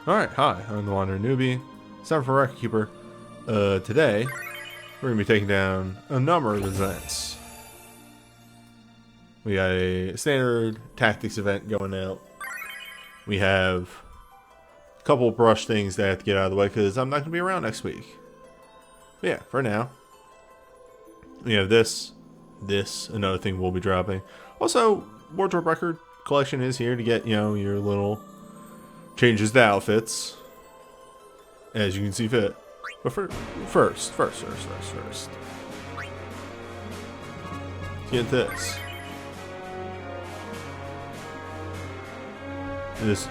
Alright, hi, I'm the WanderingNewbie. It's time for Record Keeper. Today, we're going to be taking down a number of events. We got a standard tactics event going out. We have a couple of brush things that I have to get out of the way because I'm not going to be around next week. But yeah, for now, we have this, another thing we'll be dropping. Also, Wardrobe Record Collection is here to get, your little changes to outfits as you can see fit. But first, let's get this. This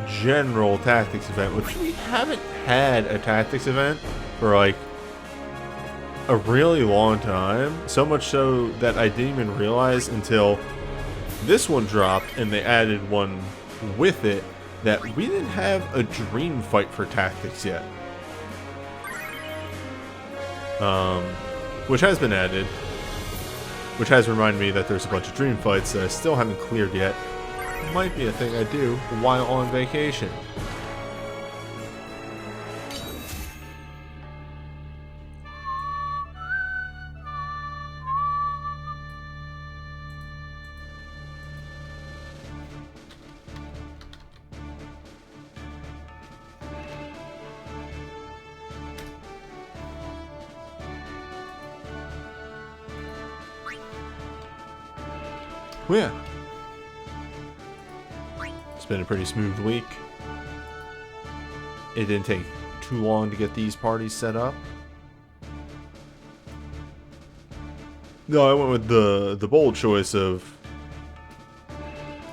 general tactics event, which we haven't had a tactics event for like a really long time. So much so that I didn't even realize until this one dropped and they added one with it that we didn't have a dream fight for tactics yet. Which has been added. Which has reminded me that there's a bunch of dream fights that I still haven't cleared yet. Might be a thing I do while on vacation. Well, yeah. It's been a pretty smooth week. It didn't take too long to get these parties set up. No, I went with the bold choice of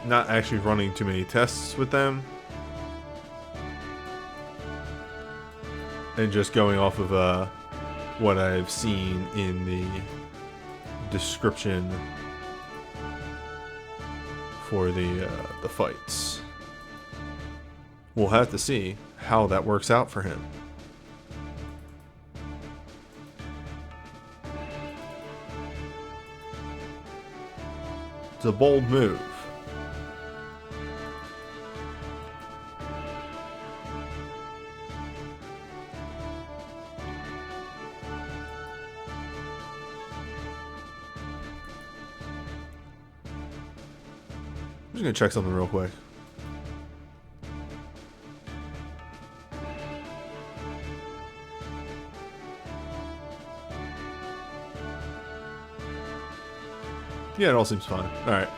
not actually running too many tests with them. And just going off of what I've seen in the description for the fights. We'll have to see how that works out for him. It's a bold move. I'm just gonna check something real quick. Yeah, it all seems fine. Alright.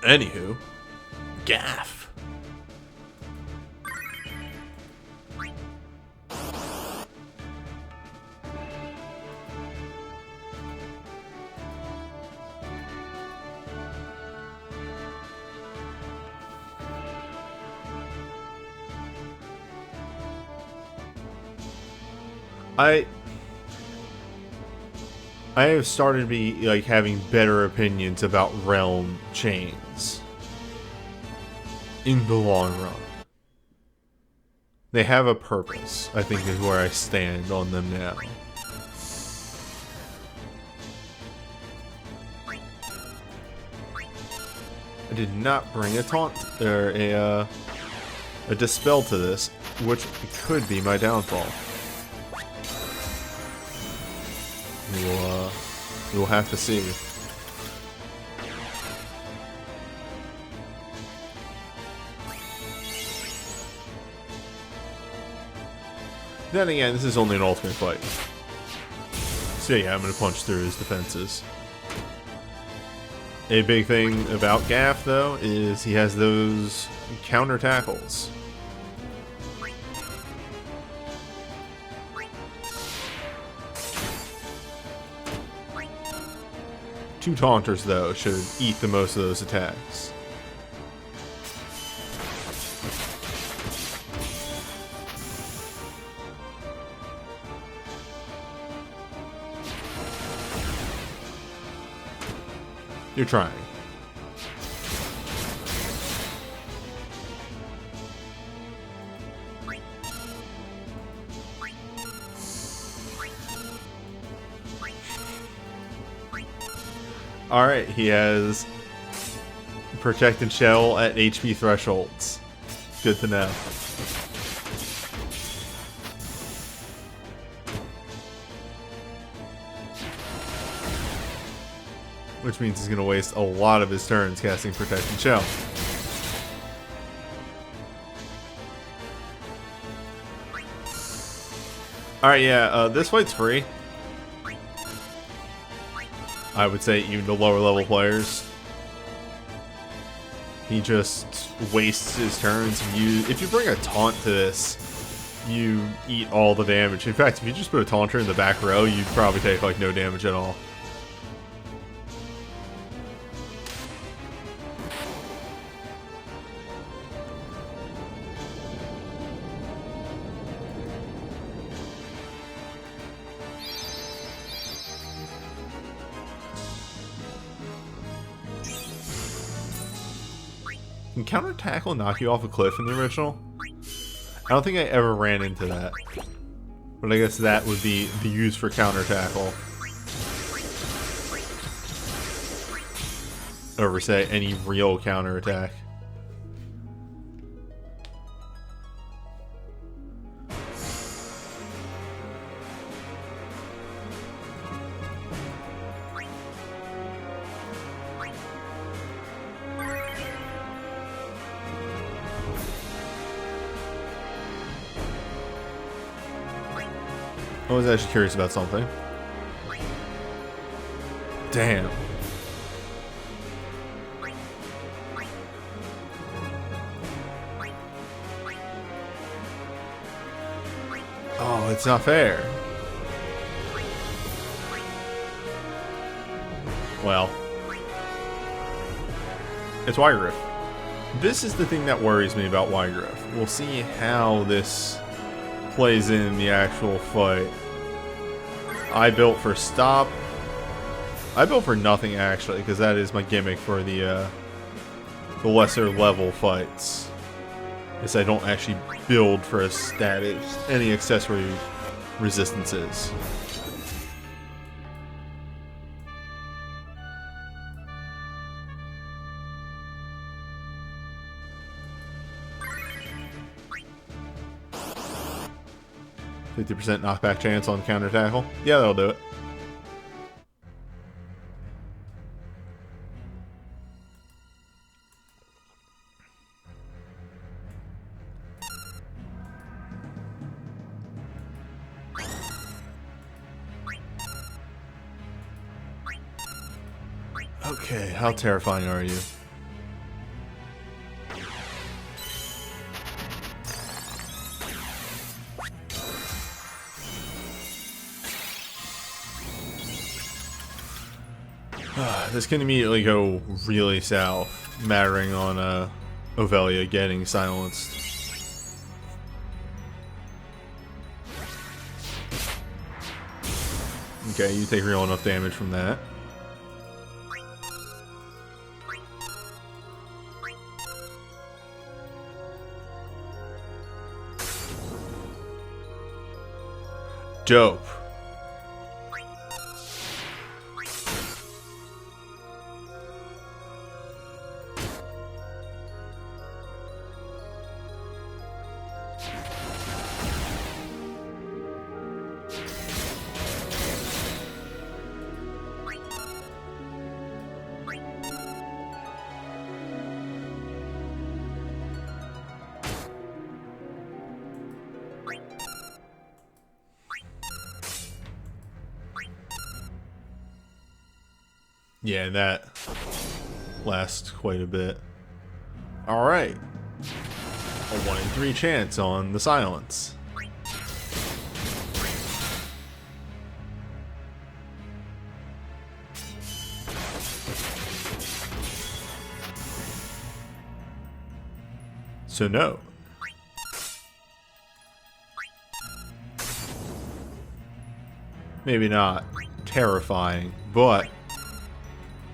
Anywho, gaff. I have started to be like having better opinions about realm chains in the long run. They have a purpose, I think, is where I stand on them now. I did not bring a taunt or a dispel to this, which could be my downfall. We'll have to see. Then again, this is only an ultimate fight. So yeah, I'm gonna punch through his defenses. A big thing about Gaff, though, is he has those counter tackles. Two taunters, though, should eat the most of those attacks. You're trying. Alright, he has Protect and Shell at HP thresholds. Good to know. Which means he's going to waste a lot of his turns casting Protect and Shell. Alright, yeah, this fight's free. I would say even to lower level players. He just wastes his turns. If you bring a taunt to this, you eat all the damage. In fact, if you just put a taunter in the back row, you'd probably take like no damage at all. Can counter tackle knock you off a cliff in the original? I don't think I ever ran into that. But I guess that would be the use for counter tackle. Over, say, any real counter attack. I was actually curious about something. Damn. Oh, it's not fair. Well. It's Wygriff. This is the thing that worries me about Wygriff. We'll see how this plays in the actual fight. I built for stop. I built for nothing actually, because that is my gimmick for the lesser level fights. Is I don't actually build for a status, any accessory resistances. %50 knockback chance on counter tackle. Yeah, that'll do it. Okay, how terrifying are you? This can immediately go really south, mattering on Ovelia getting silenced. Okay, you take real enough damage from that. Dope. Yeah, that lasts quite a bit. Alright. A 1 in 3 chance on the silence. So no. Maybe not terrifying, but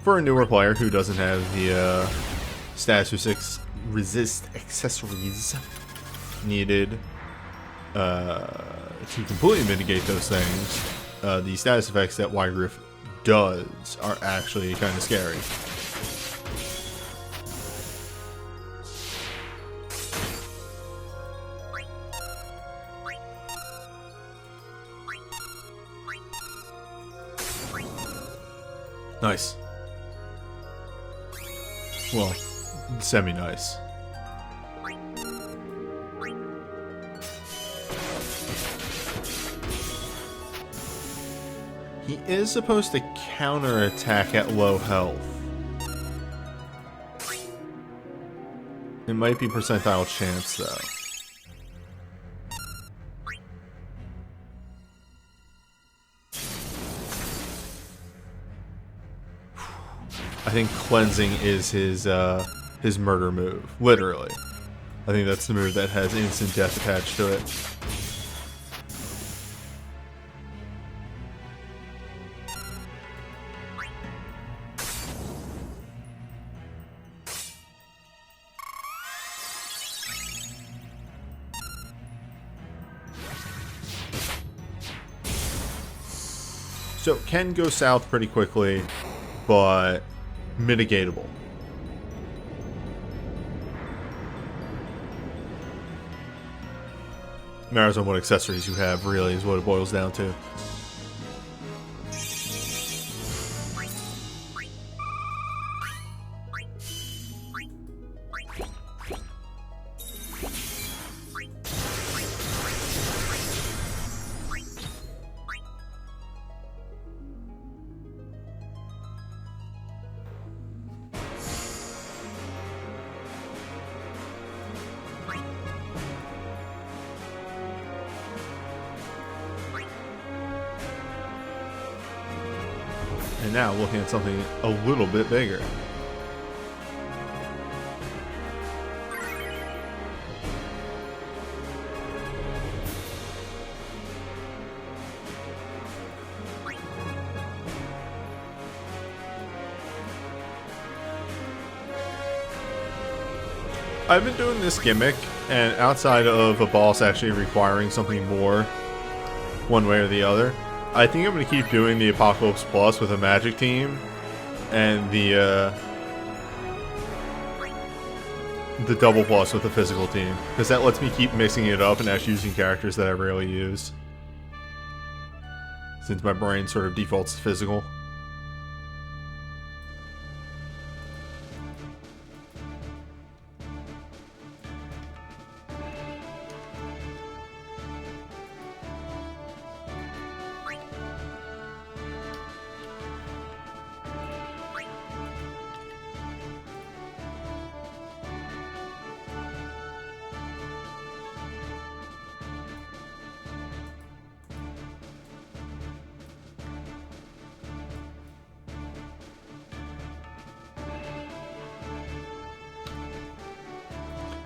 for a newer player who doesn't have the status resist accessories needed to completely mitigate those things, the status effects that Wygriff duds are actually kind of scary. Nice. Well, semi-nice. He is supposed to counterattack at low health. It might be percentile chance, though. I think cleansing is his murder move. Literally. I think that's the move that has instant death attached to it. So it can go south pretty quickly, but mitigatable. Matters on what accessories you have, really, is what it boils down to. And now looking at something a little bit bigger. I've been doing this gimmick, and outside of a boss actually requiring something more, one way or the other, I think I'm going to keep doing the Apocalypse Plus with a magic team, and the double plus with a physical team, because that lets me keep mixing it up and actually using characters that I rarely use, since my brain sort of defaults to physical.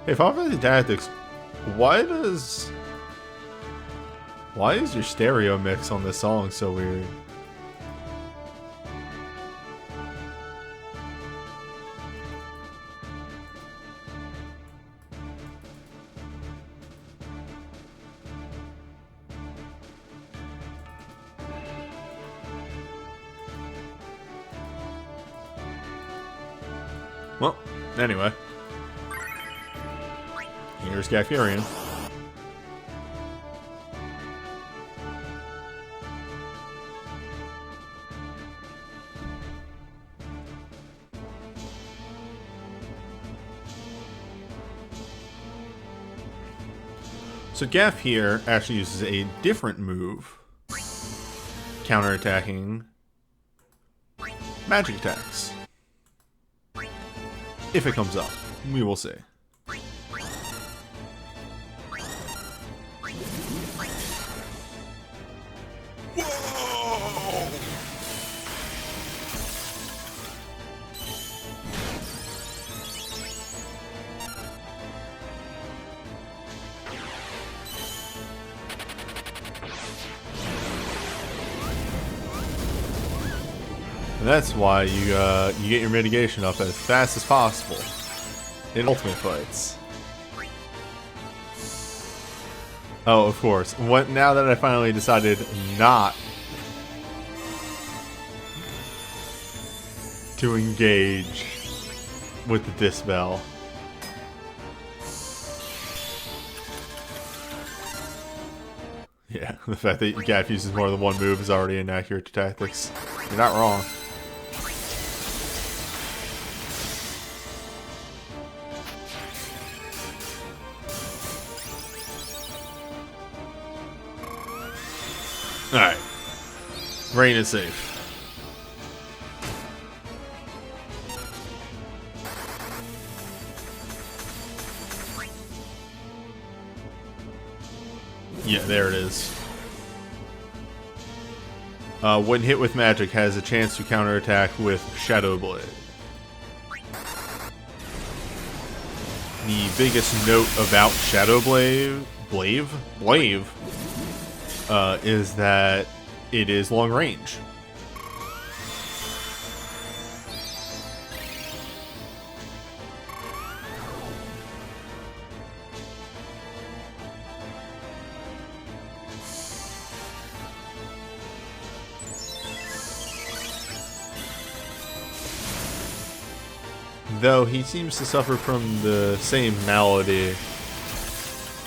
Hey, Final Fantasy Tactics, why is your stereo mix on this song so weird? Well, anyway. Here's Gafurian. So Gaff here actually uses a different move, counterattacking magic attacks. If it comes up, we will see. And that's why you get your mitigation up as fast as possible in ultimate fights. Oh, of course. Now that I finally decided not to engage with the Dispel. Yeah, the fact that Gaff uses more than one move is already inaccurate to tactics. You're not wrong. Alright. Rain is safe. Yeah, there it is. When hit with magic, has a chance to counterattack with Shadow Blade. The biggest note about Shadow Blade is that it is long range. Though he seems to suffer from the same malady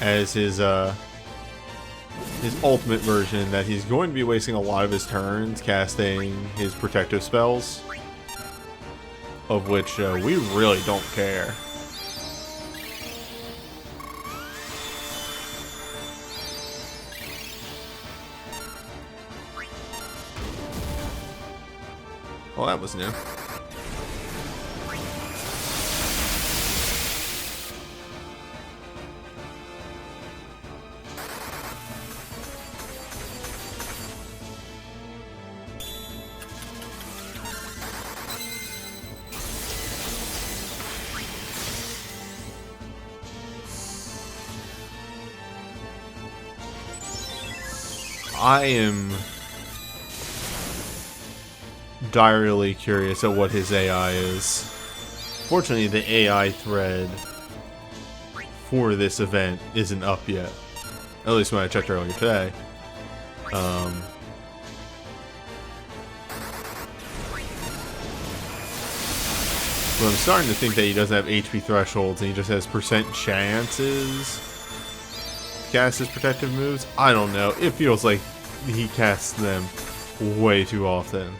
as his ultimate version, that he's going to be wasting a lot of his turns casting his protective spells, of which we really don't care. Well, that was new. I am direly curious at what his AI is. Fortunately, the AI thread for this event isn't up yet. At least when I checked earlier today. But I'm starting to think that he doesn't have HP thresholds and he just has percent chances to cast his protective moves. I don't know. It feels like he casts them way too often.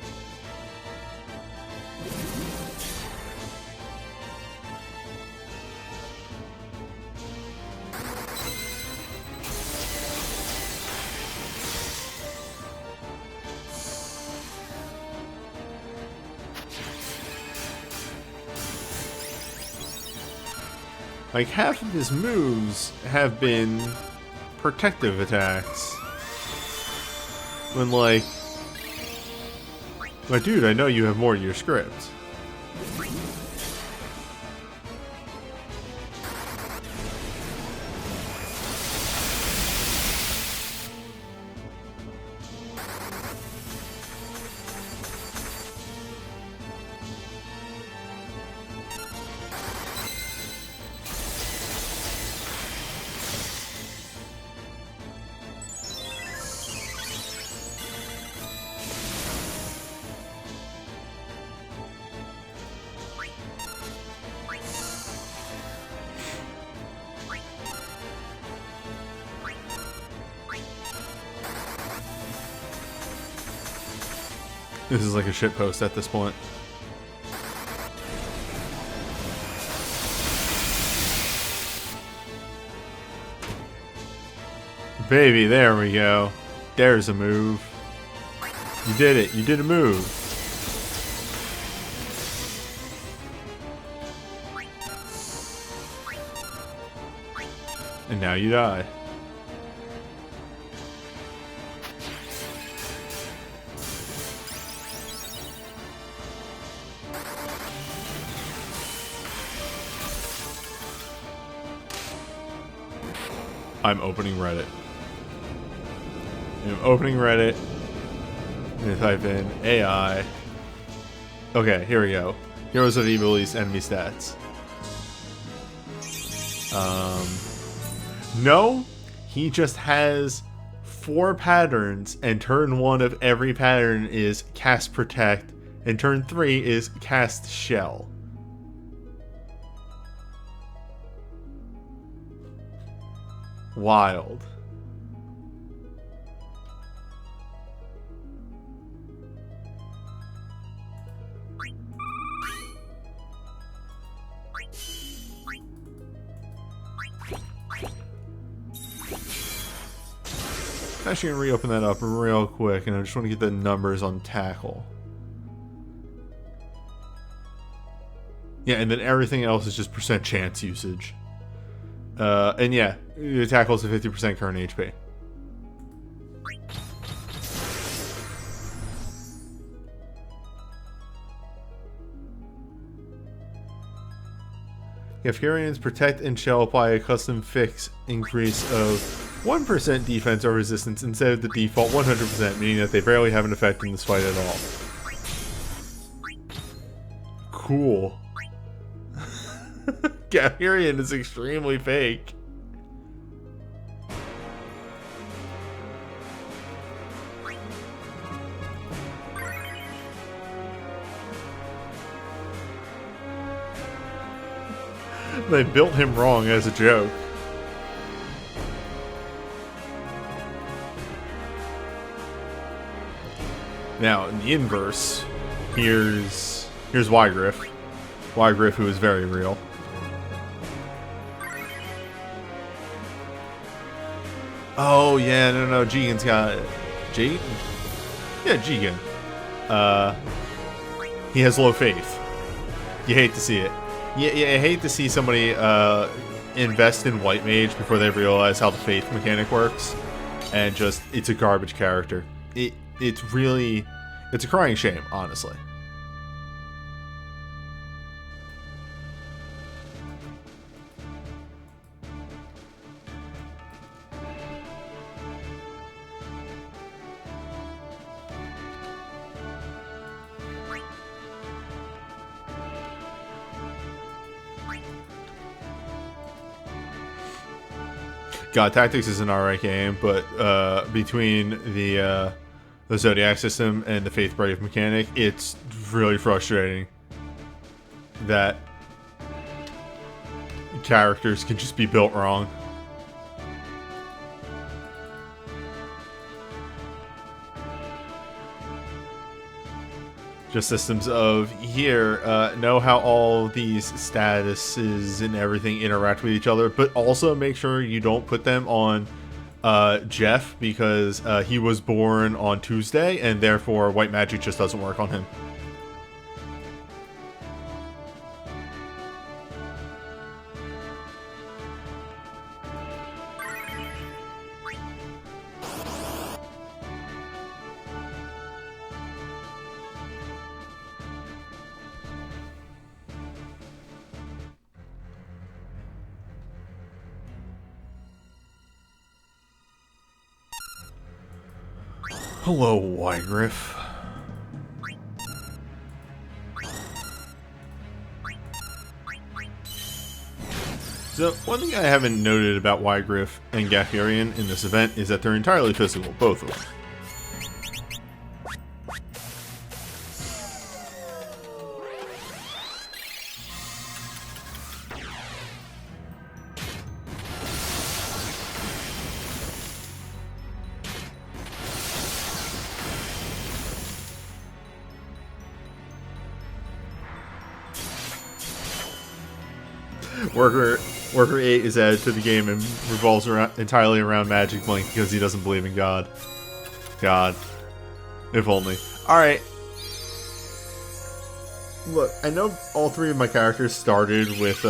Like, half of his moves have been protective attacks. When, like, my dude, I know you have more to your script. This is like a shitpost at this point. Baby, there we go. There's a move. You did it. You did a move. And now you die. I'm opening Reddit. I'm opening Reddit. I'm gonna type in AI. Okay, here we go. Heroes of Ivalice enemy stats. No, he just has 4 patterns, and turn 1 of every pattern is cast protect, And turn 3 is cast Shell. Wild. I'm actually going to reopen that up real quick, and I just want to get the numbers on tackle. Yeah, and then everything else is just percent chance usage. And yeah, the tackle's a 50% current HP. Gafurians protect and shall apply a custom fix increase of 1% defense or resistance instead of the default 100%, meaning that they barely have an effect in this fight at all. Cool. Gafurian is extremely fake. They built him wrong as a joke. Now, in the inverse, here's Wygriff. Wygriff, who is very real. Oh, yeah, no, Jigen's got... Jigen? Yeah, Jigen. He has low faith. You hate to see it. Yeah, I hate to see somebody invest in White Mage before they realize how the faith mechanic works. And just, it's a garbage character. It's really... It's a crying shame, honestly. God, Tactics is an alright game, but between the Zodiac system and the Faith Brave mechanic, it's really frustrating that characters can just be built wrong. Just systems of, here, know how all these statuses and everything interact with each other, but also make sure you don't put them on Jeff, because he was born on Tuesday, and therefore white magic just doesn't work on him. Hello, Wygriff. So, one thing I haven't noted about Wygriff and Gafurian in this event is that they're entirely physical, both of them. Worker 8 is added to the game and revolves entirely around Magic Blink because he doesn't believe in God. God. If only. Alright. Look, I know all three of my characters started with,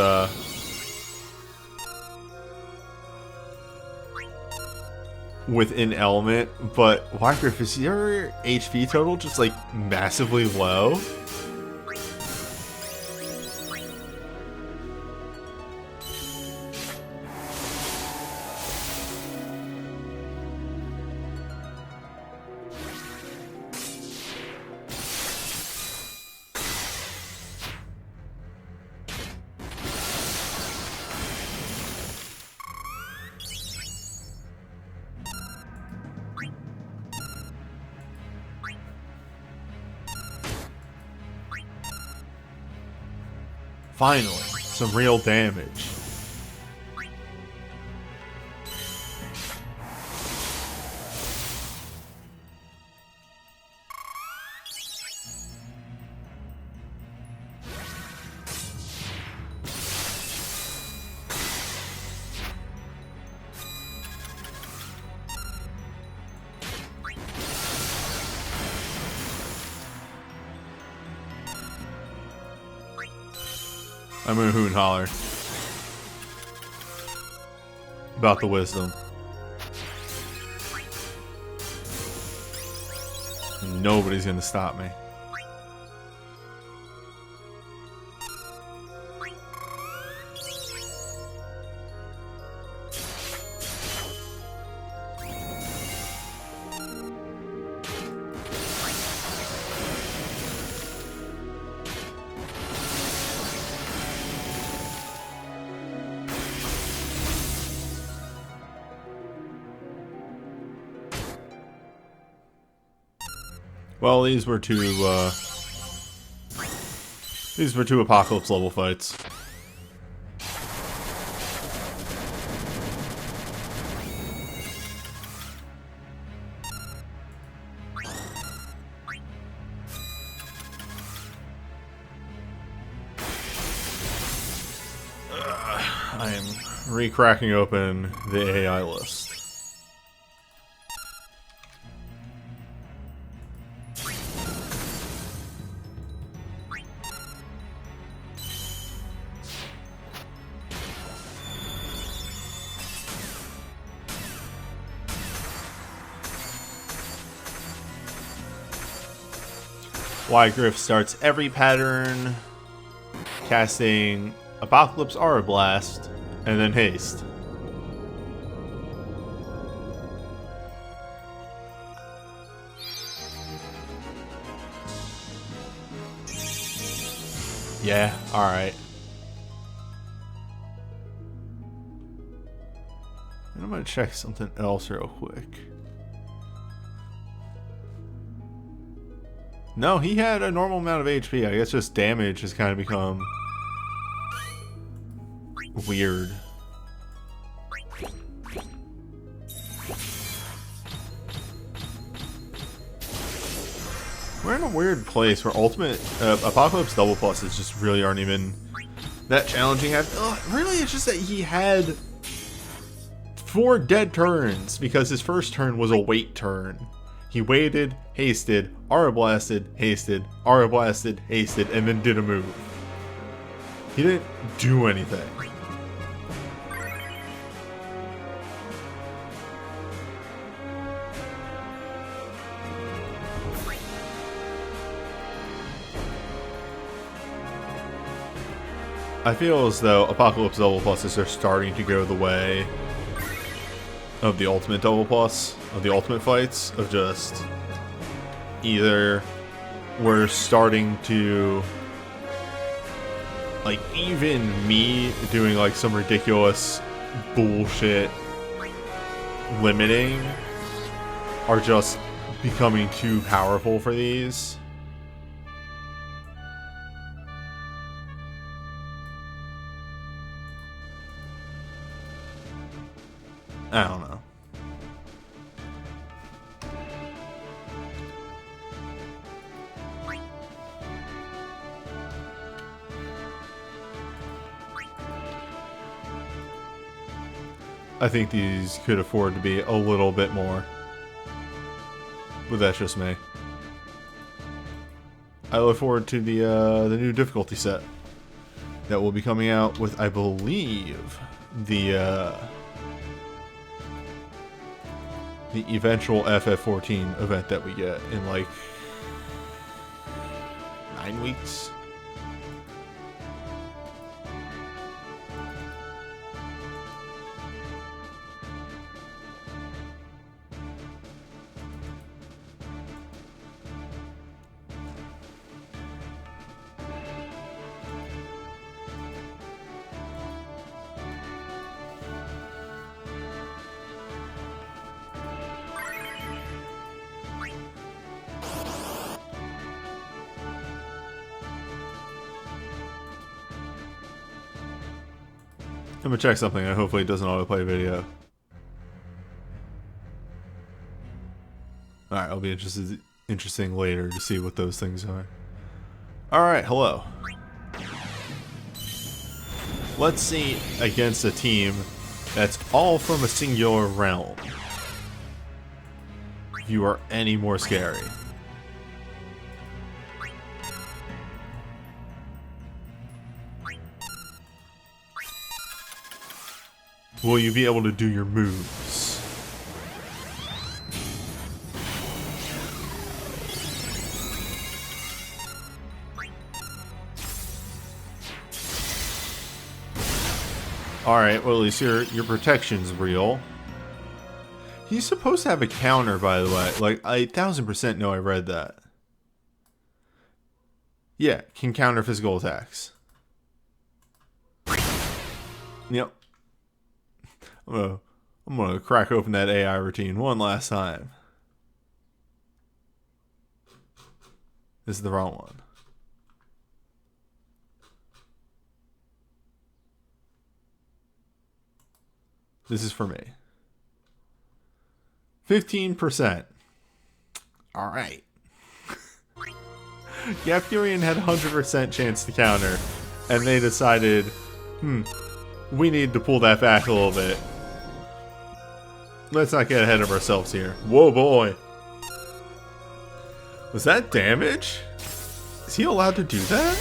an element, but Wygriff, is your HP total just, like, massively low? Finally, some real damage. I'm gonna hoot and holler about the wisdom. Nobody's gonna stop me. Well, these were two Apocalypse level fights. I am re-cracking open the AI list. Wygriff starts every pattern casting Apocalypse Aura Blast and then Haste. Yeah, alright. And I'm gonna check something else real quick. No, he had a normal amount of HP. I guess just damage has kind of become weird. We're in a weird place where Ultimate Apocalypse Double Pluses just really aren't even that challenging. Really, it's just that he had 4 dead turns because his first turn was a wait turn. He waited, hasted, Aura Blasted, hasted, Aura Blasted, hasted, and then did a move. He didn't do anything. I feel as though Apocalypse Double Pluses are starting to go the way of the Ultimate Double Plus, of the Ultimate fights, of just either we're starting to, like, even me doing like some ridiculous bullshit limiting are just becoming too powerful for these. I don't know. I think these could afford to be a little bit more. But that's just me. I look forward to the new difficulty set that will be coming out with, I believe, the eventual FF14 event that we get in like 9 weeks. I'm gonna check something and hopefully it doesn't autoplay video. Alright, I'll be interesting later to see what those things are. Alright, hello. Let's see against a team that's all from a singular realm. If you are any more scary. Will you be able to do your moves? Alright, well at least your protection's real. He's supposed to have a counter, by the way. Like, I 1000% know I read that. Yeah, can counter physical attacks. Yep. I'm gonna crack open that AI routine one last time. This is the wrong one. This is for me. 15%. Alright. Yapurian had 100% chance to counter, and they decided, we need to pull that back a little bit. Let's not get ahead of ourselves here. Whoa, boy. Was that damage? Is he allowed to do that?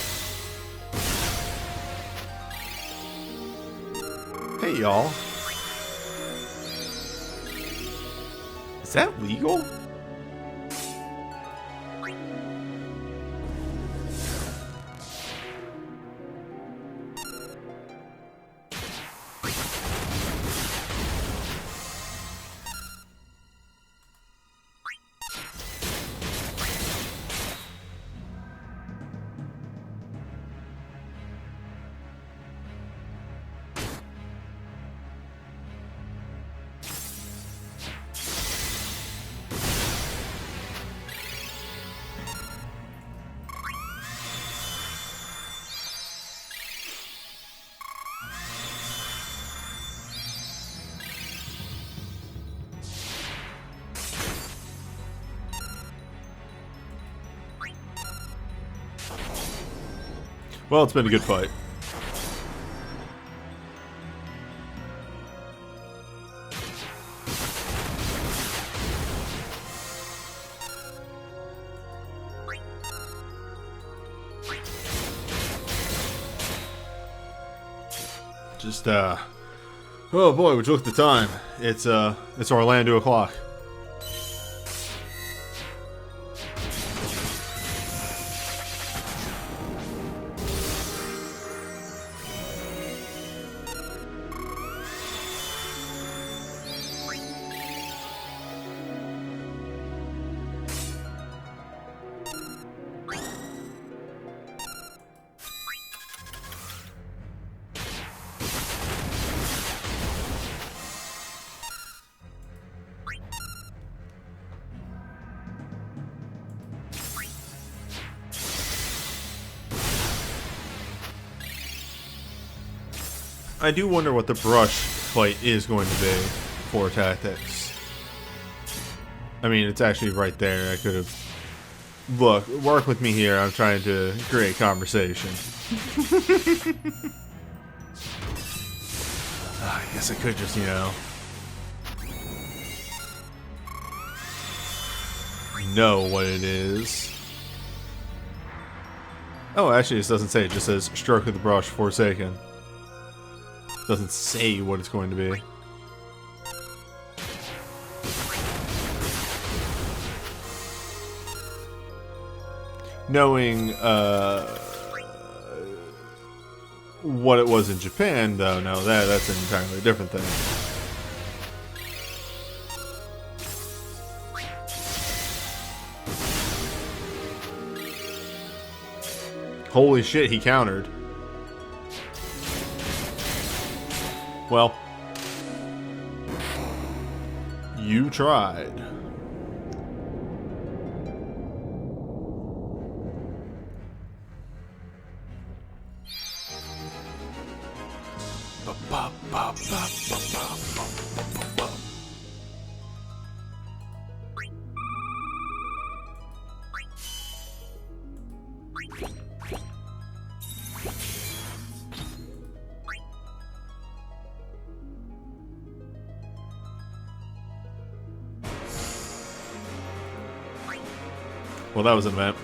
Hey, y'all. Is that legal? Well, it's been a good fight. Just, oh boy, would you look at the time. It's Orlando o'clock. I do wonder what the brush fight is going to be for tactics. I mean, it's actually right there. I could have... Look, work with me here. I'm trying to create conversation. I guess I could just, know what it is. Oh, actually, this doesn't say. It just says stroke of the brush, Forsaken. Doesn't say what it's going to be. Knowing what it was in Japan, though, no, that's an entirely different thing. Holy shit, he countered. Well, you tried. ba, ba, ba, ba, ba, ba, ba, ba. Well, that was an event.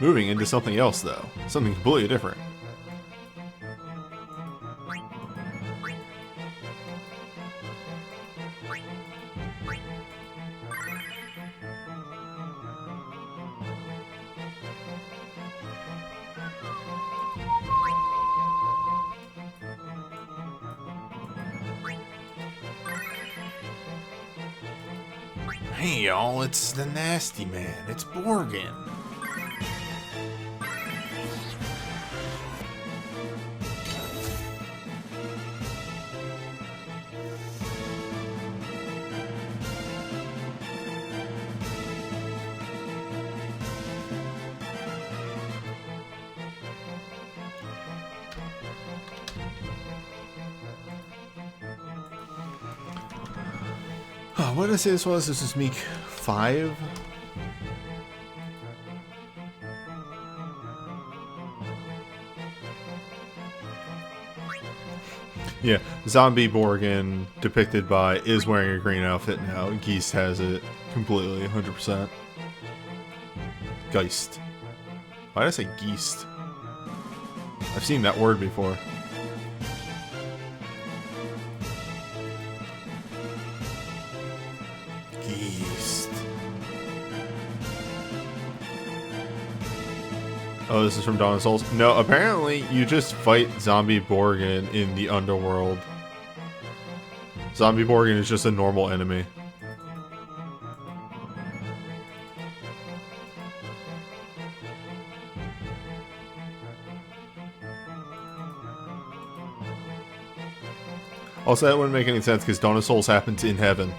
Moving into something else, though. Something completely different. Hey y'all, it's the Nasty Man. It's Borghen. What did I say this was? This is week 5? Yeah, Zombie Borghen, depicted by, is wearing a green outfit now. Geist has it completely, 100%. Geist. Why did I say Geist? I've seen that word before. Geist. Oh, this is from Dawn of Souls? No, apparently you just fight Zombie Borghen in the underworld. Zombie Borghen is just a normal enemy. Also, that wouldn't make any sense because Dawn of Souls happens in heaven.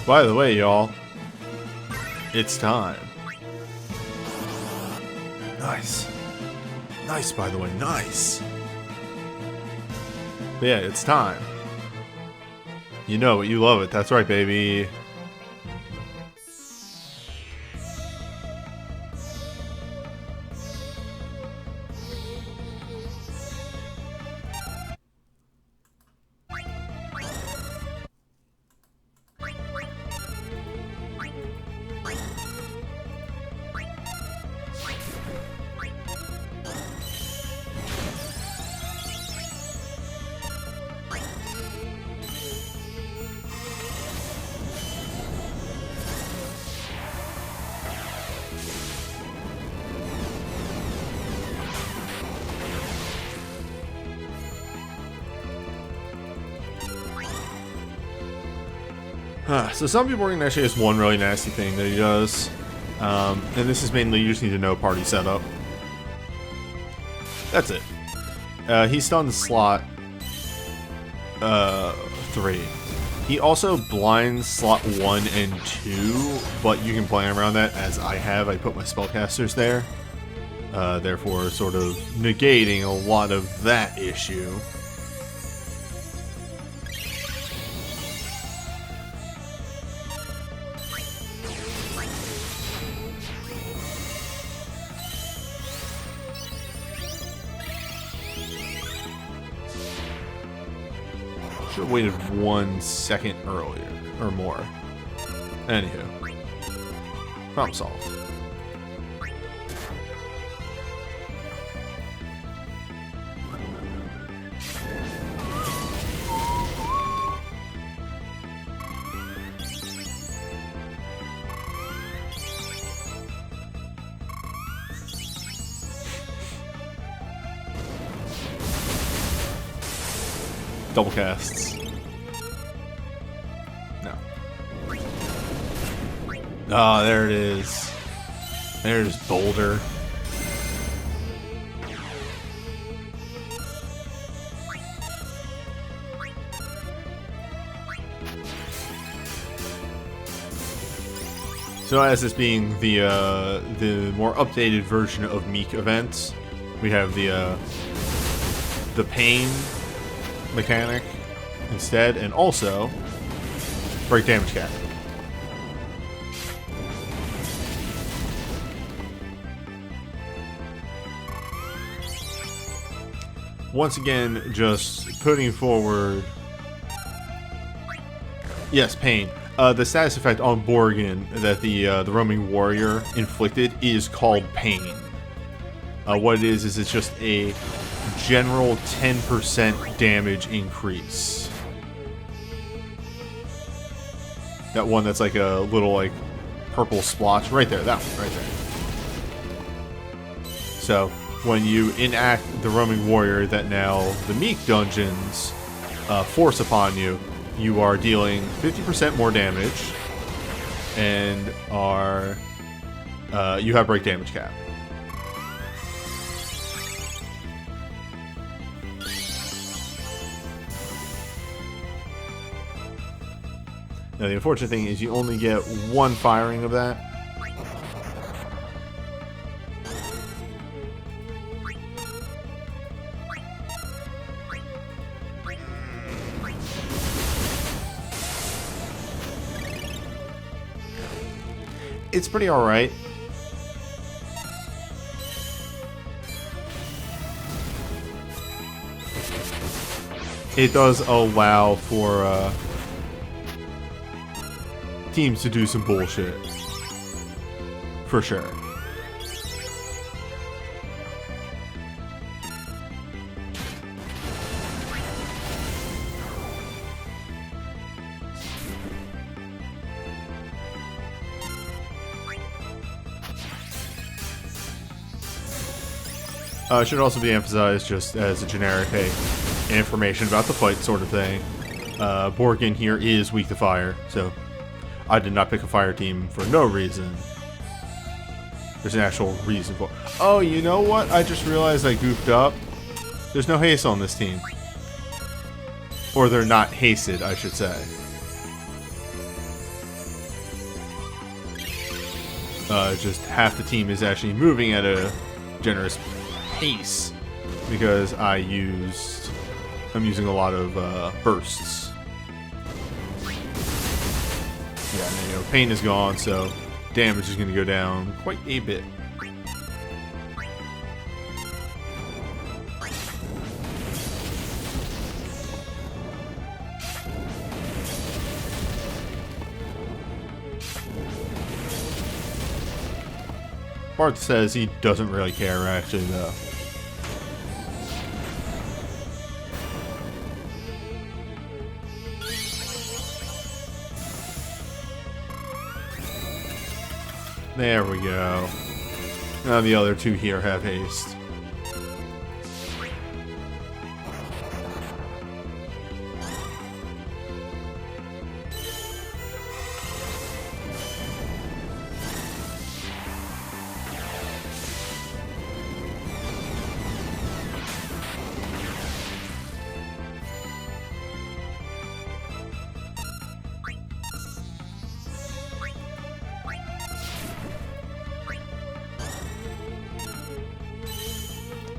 By the way, y'all, it's time. Nice. Nice, by the way, nice. But yeah, it's time. You know it, you love it. That's right, baby. So Zombie Borghen actually has one really nasty thing that he does. And this is mainly you just need to know party setup. That's it. He stuns slot 3. He also blinds slot 1 and 2, but you can plan around that as I have. I put my spellcasters there. Therefore sort of negating a lot of that issue. Should have waited 1 second earlier, or more. Anywho. Problem solved. Double casts. No. Ah, there it is. There's Boulder. So as this being the more updated version of Meek events, we have the pain mechanic instead, and also break damage cap. Once again, just putting forward. Yes, pain. The status effect on Borghen that the roaming warrior inflicted is called pain. What it is it's just a general 10% damage increase. That one that's like a little like purple splotch right there. That one right there. So when you enact the roaming warrior that now the Meek dungeons force upon you, you are dealing 50% more damage, and you have break damage cap. Now the unfortunate thing is you only get one firing of that. It's pretty alright. It does allow for teams to do some bullshit. For sure. Should also be emphasized just as a generic, hey, information about the fight sort of thing. Borghen here is weak to fire, so I did not pick a fire team for no reason. There's an actual reason for it. Oh, you know what? I just realized I goofed up. There's no haste on this team. Or they're not hasted, I should say. Just half the team is actually moving at a generous pace because I'm using a lot of bursts. Yeah, and, you know, pain is gone, so damage is going to go down quite a bit. Bart says he doesn't really care, actually, though. There we go. Now the other two here have haste.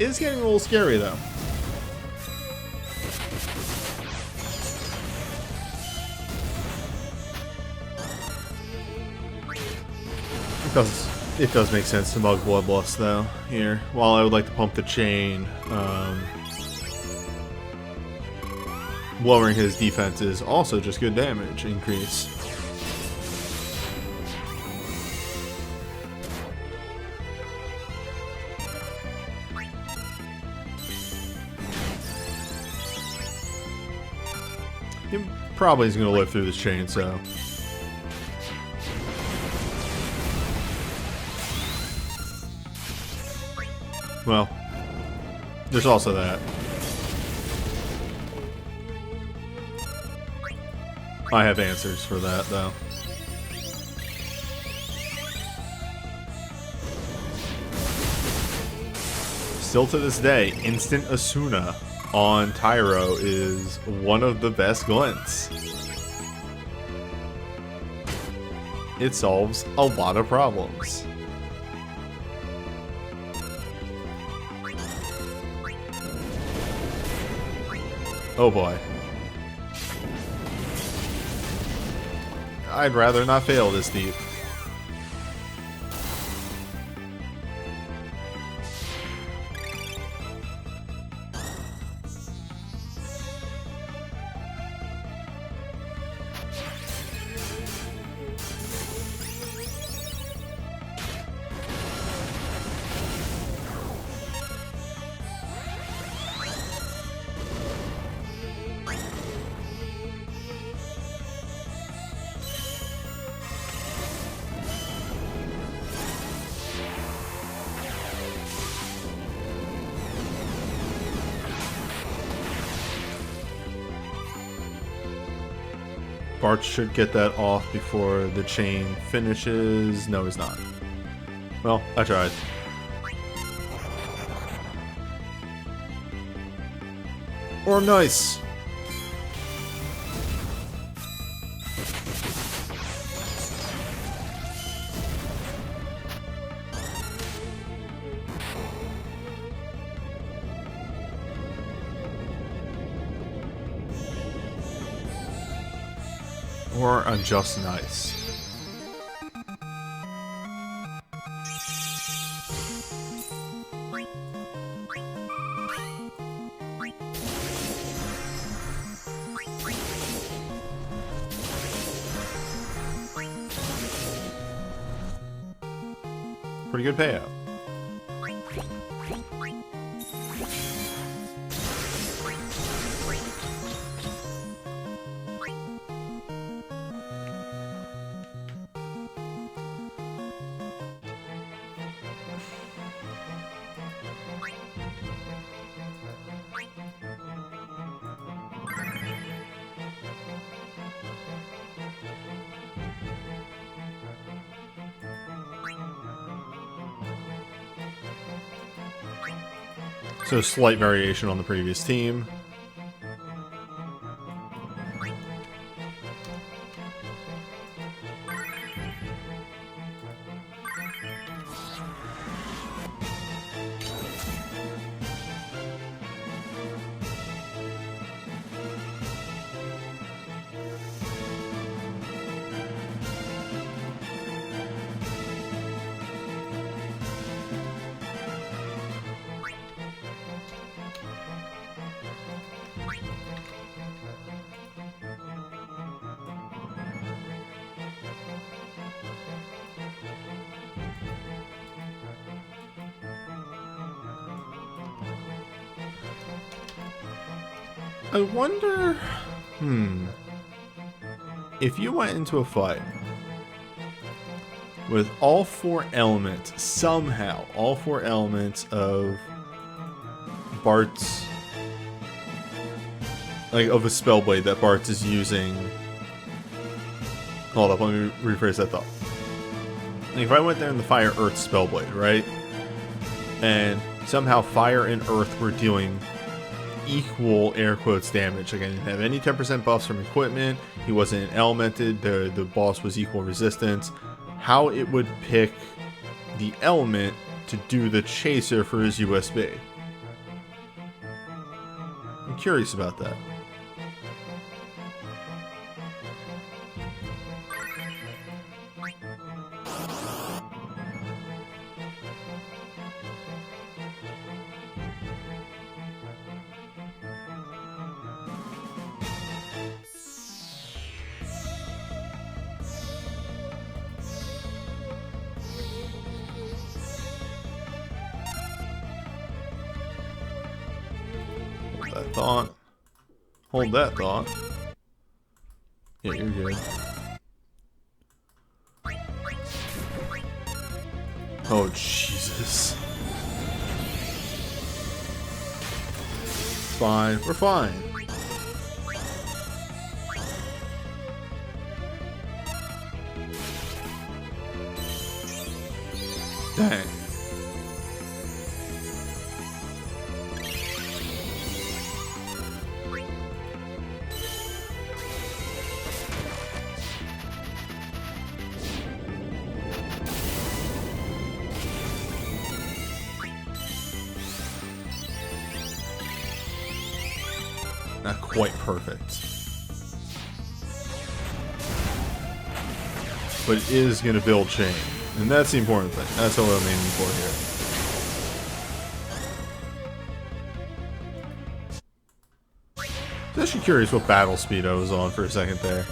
It's getting a little scary, though. It does make sense to mug Bloodlust, though, here. While I would like to pump the chain, lowering his defense is also just good damage increase. He probably is going to live through this chain, so. Well, there's also that. I have answers for that, though. Still to this day, Instant Asuna on Tyro is one of the best glints. it solves a lot of problems. Oh boy. I'd rather not fail this deep. Bart should get that off before the chain finishes. No, he's not. Well, I tried. Or nice. Or I'm just nice. Pretty good payout. So slight variation on the previous team. I wonder, if you went into a fight with all four elements, somehow, all four elements of Bart's, like, of a spellblade that Bart is using. Hold up, let me rephrase that thought. Like, if I went there in the Fire Earth spellblade, right? And somehow Fire and Earth were doing equal air quotes damage. Like, I didn't have any 10% buffs from equipment. He wasn't elemented. The boss was equal resistance. How it would pick the element to do the chaser for his USB. I'm curious about that. That thought. Hold that thought. Yeah, you're good. Oh, Jesus. Fine. We're fine. Dang. not quite perfect. But it is going to build chain. And that's the important thing. That's what I'm aiming for here. I'm actually curious what battle speed I was on for a second there.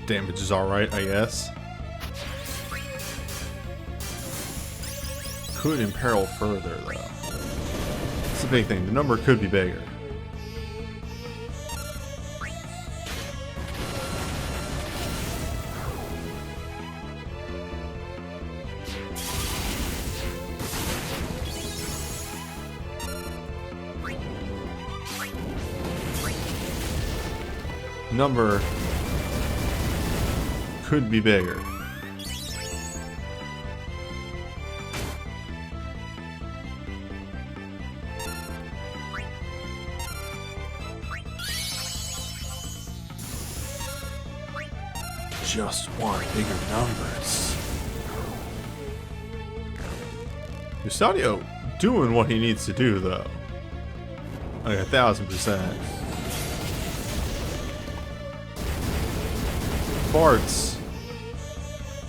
Damage is alright, I guess. Could imperil further, though. It's a big thing. The number could be bigger. Number could be bigger. Just want bigger numbers. Usadio doing what he needs to do, though. Like 1000%. Bart's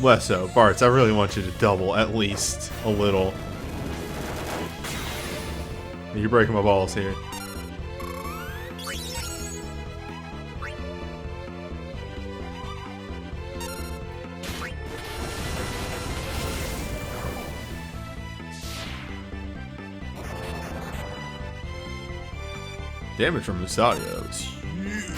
less so. Bart's, I really want you to double at least a little. You're breaking my balls here. Damage from Usadio is huge.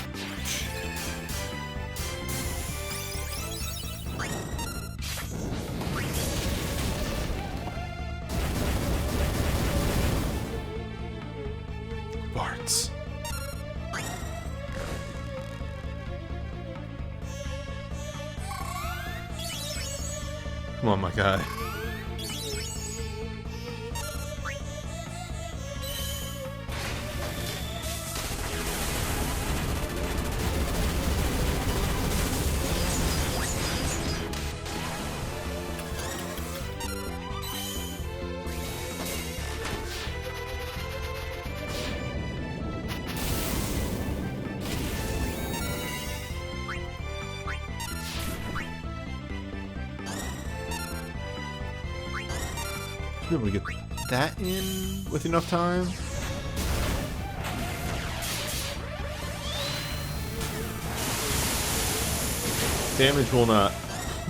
Bart's. Come on, my guy. Be able to get that in with enough time. Damage will not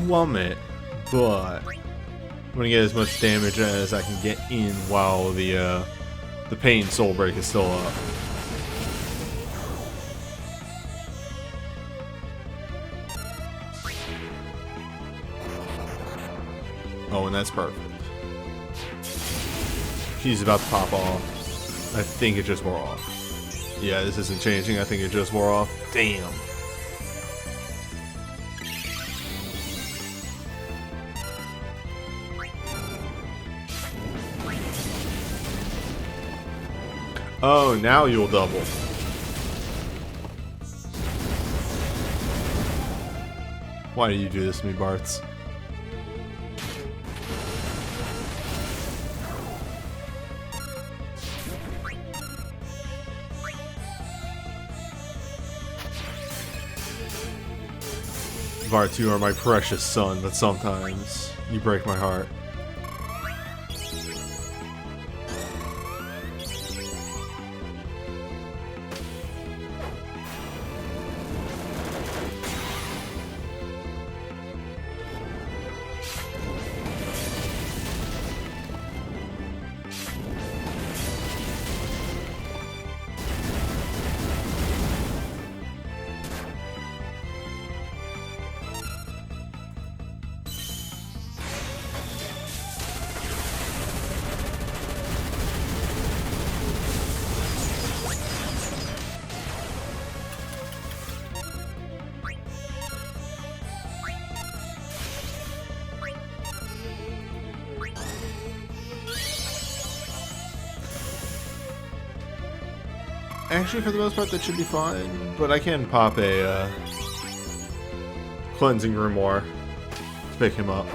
plummet, but I'm gonna get as much damage as I can get in while the pain soul break is still up. Oh, and that's perfect. She's about to pop off. I think it just wore off. Yeah, this isn't changing. I think it just wore off. Damn. Oh, now you'll double. Why do you do this to me, Bart's? Bart, you are my precious son, but sometimes you break my heart. Actually, for the most part, that should be fine. But I can pop a cleansing grimoire to pick him up.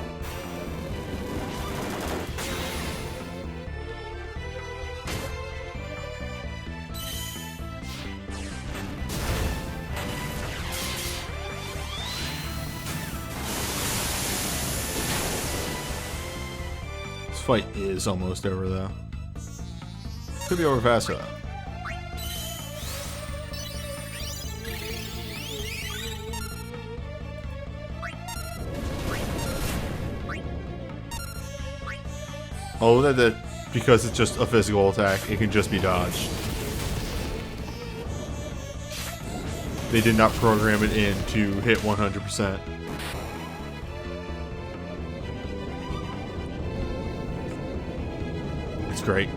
This fight is almost over, though. Could be over faster, though. Oh, that because it's just a physical attack, it can just be dodged. They did not program it in to hit 100%. It's great.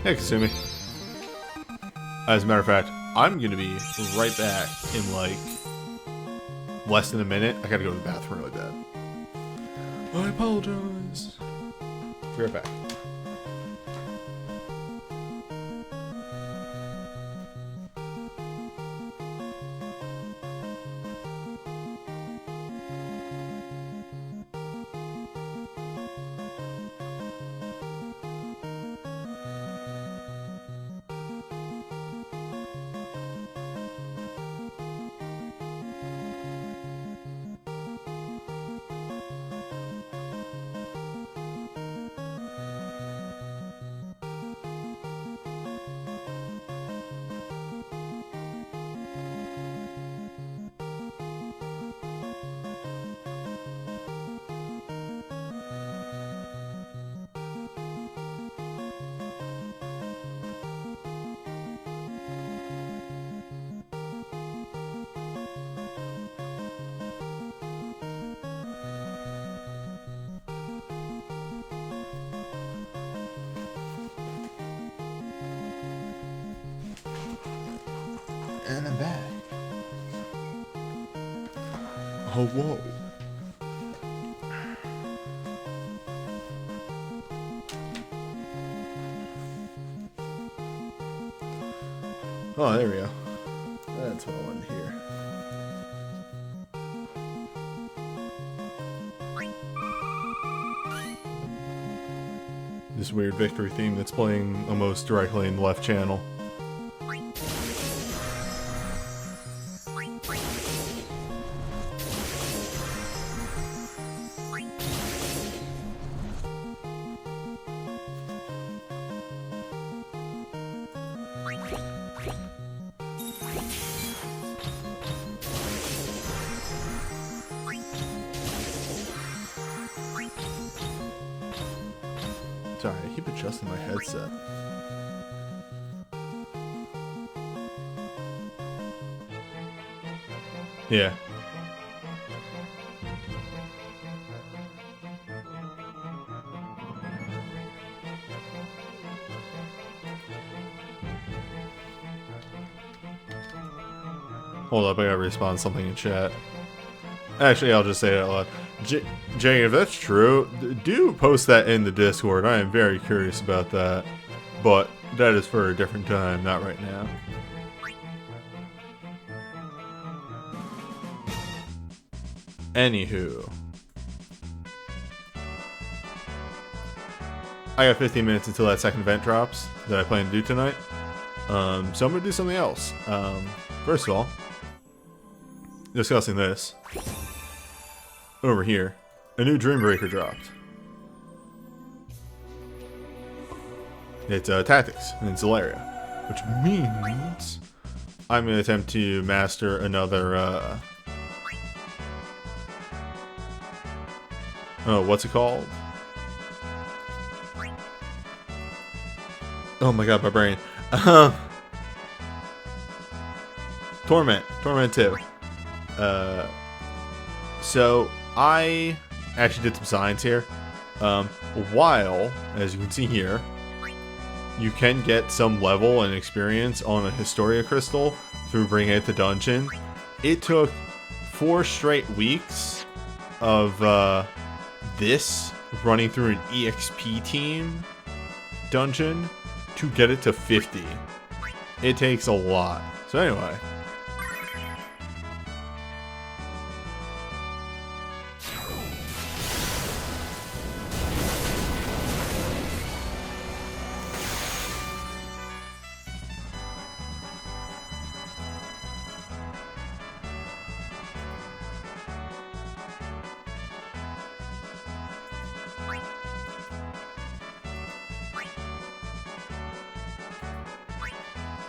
Hey, Kasumi. As a matter of fact, I'm gonna be right back in like less than a minute. I gotta go to the bathroom really bad. I apologize. Be right back. And I'm back. Oh, whoa. Oh, there we go. That's what I wanted to hear. This weird victory theme that's playing almost directly in the left channel. Sorry, I keep adjusting my headset. Yeah. Hold up, I gotta respond to something in chat. Actually, I'll just say it out loud. Jay, if that's true, do post that in the Discord. I am very curious about that. But that is for a different time, not right now. Anywho. I got 15 minutes until that second event drops that I plan to do tonight. So I'm going to do something else. First of all, discussing this. Over here, a new Dreambreaker dropped. It's Tactics in Zelaria, which means I'm going to attempt to master another, oh, what's it called? Oh my god, my brain. Torment 2. So I actually did some science here. While, as you can see here, you can get some level and experience on a Historia Crystal through bringing it to dungeon. It took 4 straight weeks of this running through an EXP team dungeon to get it to 50. It takes a lot. So anyway.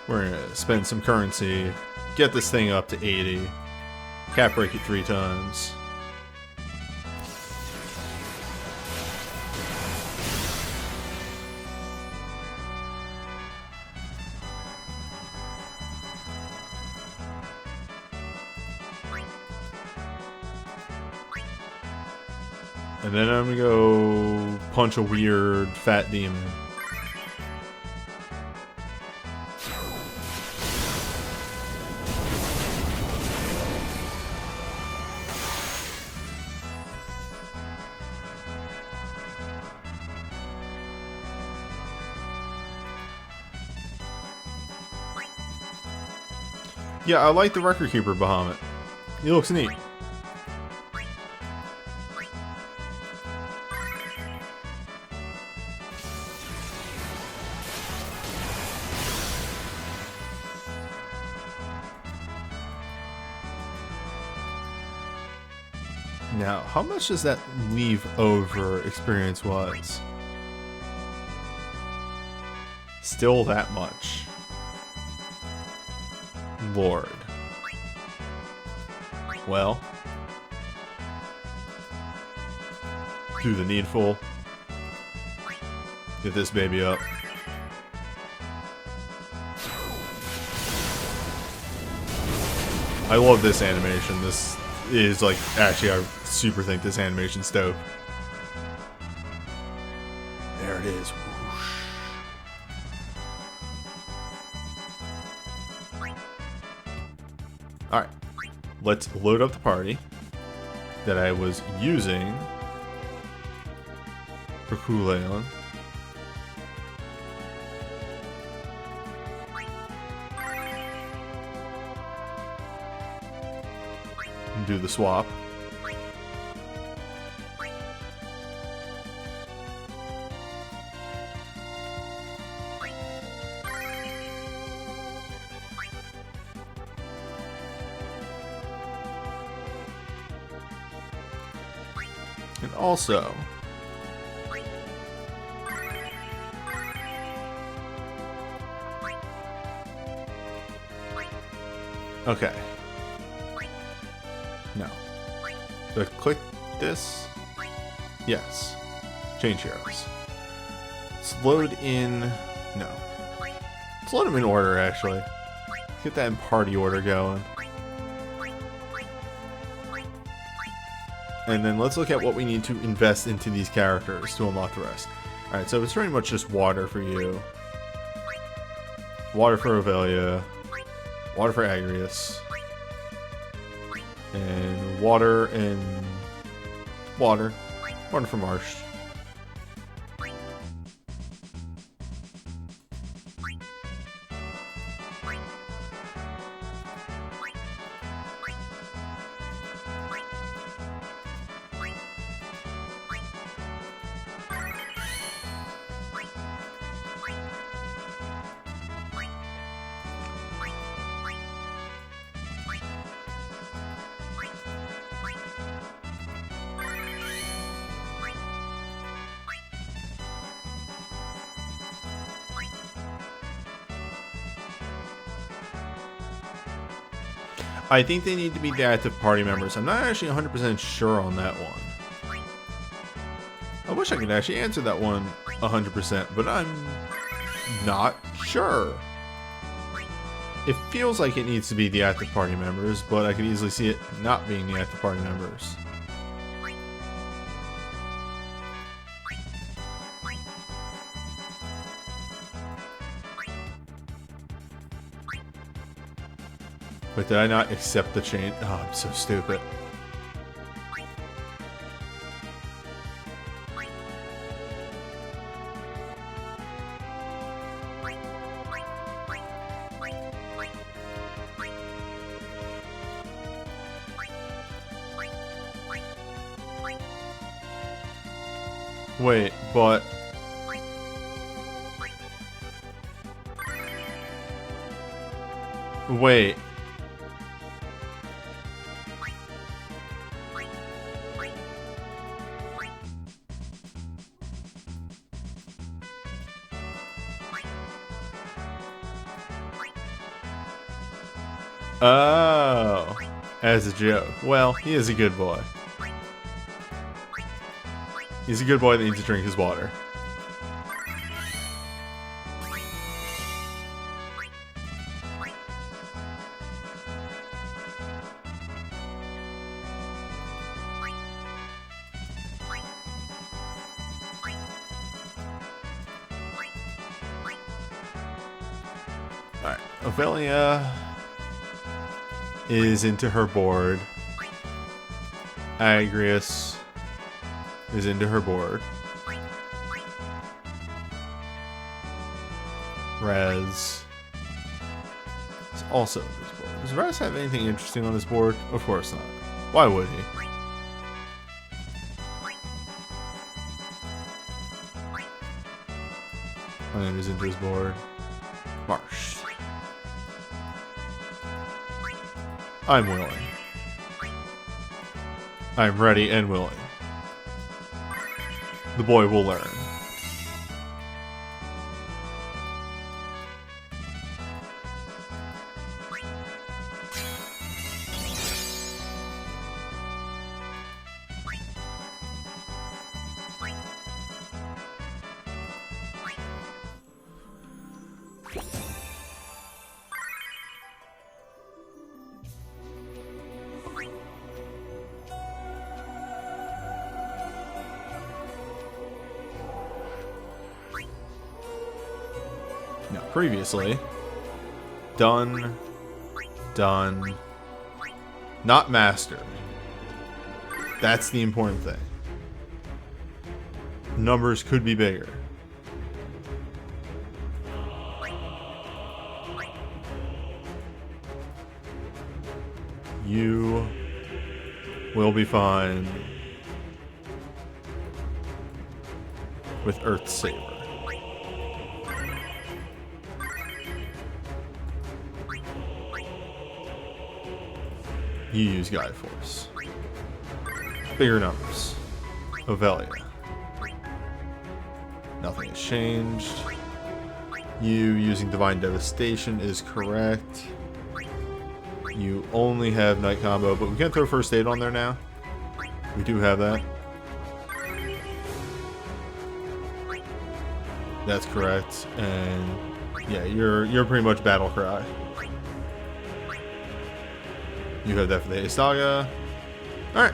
We're gonna spend some currency, get this thing up to 80, cap break it 3 times. And then I'm gonna go punch a weird fat demon. Yeah, I like the Record Keeper Bahamut. He looks neat. Now, how much does that leave over experience-wise? Still that much. Lord. Well. Do the needful. Get this baby up. I love this animation. This is like, actually, I super think this animation's dope. There it is. Whoosh. Alright, let's load up the party that I was using for Kuleon. And do the swap. And also, okay, no, so click this, yes, change heroes, let's load in, no, let's load them in order actually, let's get that in party order going. And then let's look at what we need to invest into these characters to unlock the rest. Alright, so it's pretty much just water for you. Water for Avelia. Water for Agrius. And water and... water. Water for Marsh. I think they need to be the active party members. I'm not actually 100% sure on that one. I wish I could actually answer that one 100%, but I'm not sure. It feels like it needs to be the active party members, but I could easily see it not being the active party members. But did I not accept the change? Oh, I'm so stupid. Wait, but... Wait. Oh, as a joke. Well, he is a good boy. He's a good boy that needs to drink his water. Alright, Ophelia is into her board. Agrius is into her board. Raz is also into his board. Does Raz have anything interesting on his board? Of course not. Why would he? Land is into his board. Marsh. I'm willing. I'm ready and willing. The boy will learn. Now, previously, done, not mastered. That's the important thing. Numbers could be bigger. You will be fine with Earth Saber. You use Guide Force. Bigger numbers. Ovelia. Nothing has changed. You using Divine Devastation is correct. You only have Night Combo, but we can throw First Aid on there now. We do have that. That's correct. And yeah, you're pretty much Battle Cry. You have that for the Saga. Alright.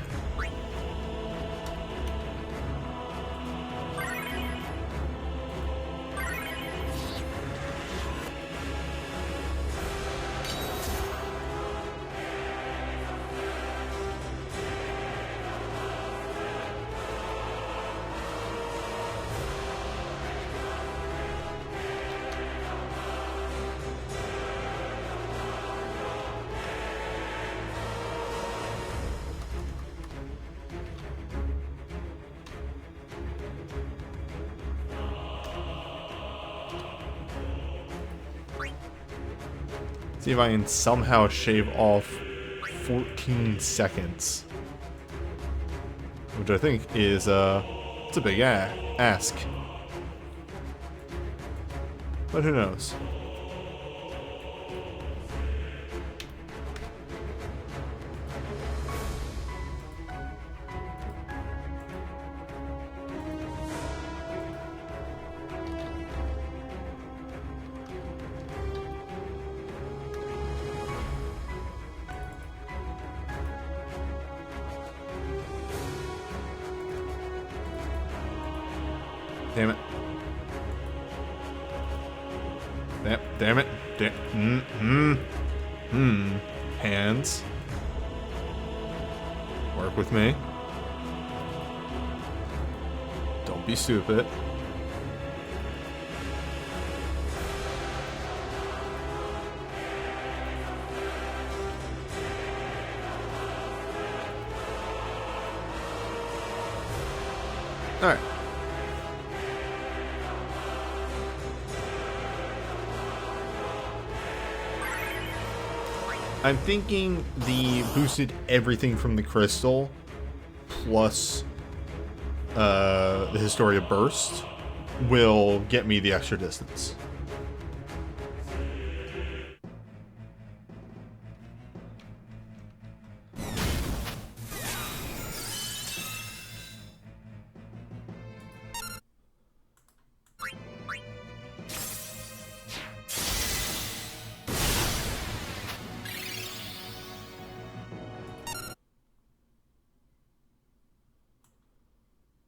See if I can somehow shave off 14 seconds. Which I think is, it's a big ask. But who knows? Damn it. Damn it. Hands. Work with me. Don't be stupid. Alright. I'm thinking the boosted everything from the crystal plus the Historia Burst will get me the extra distance.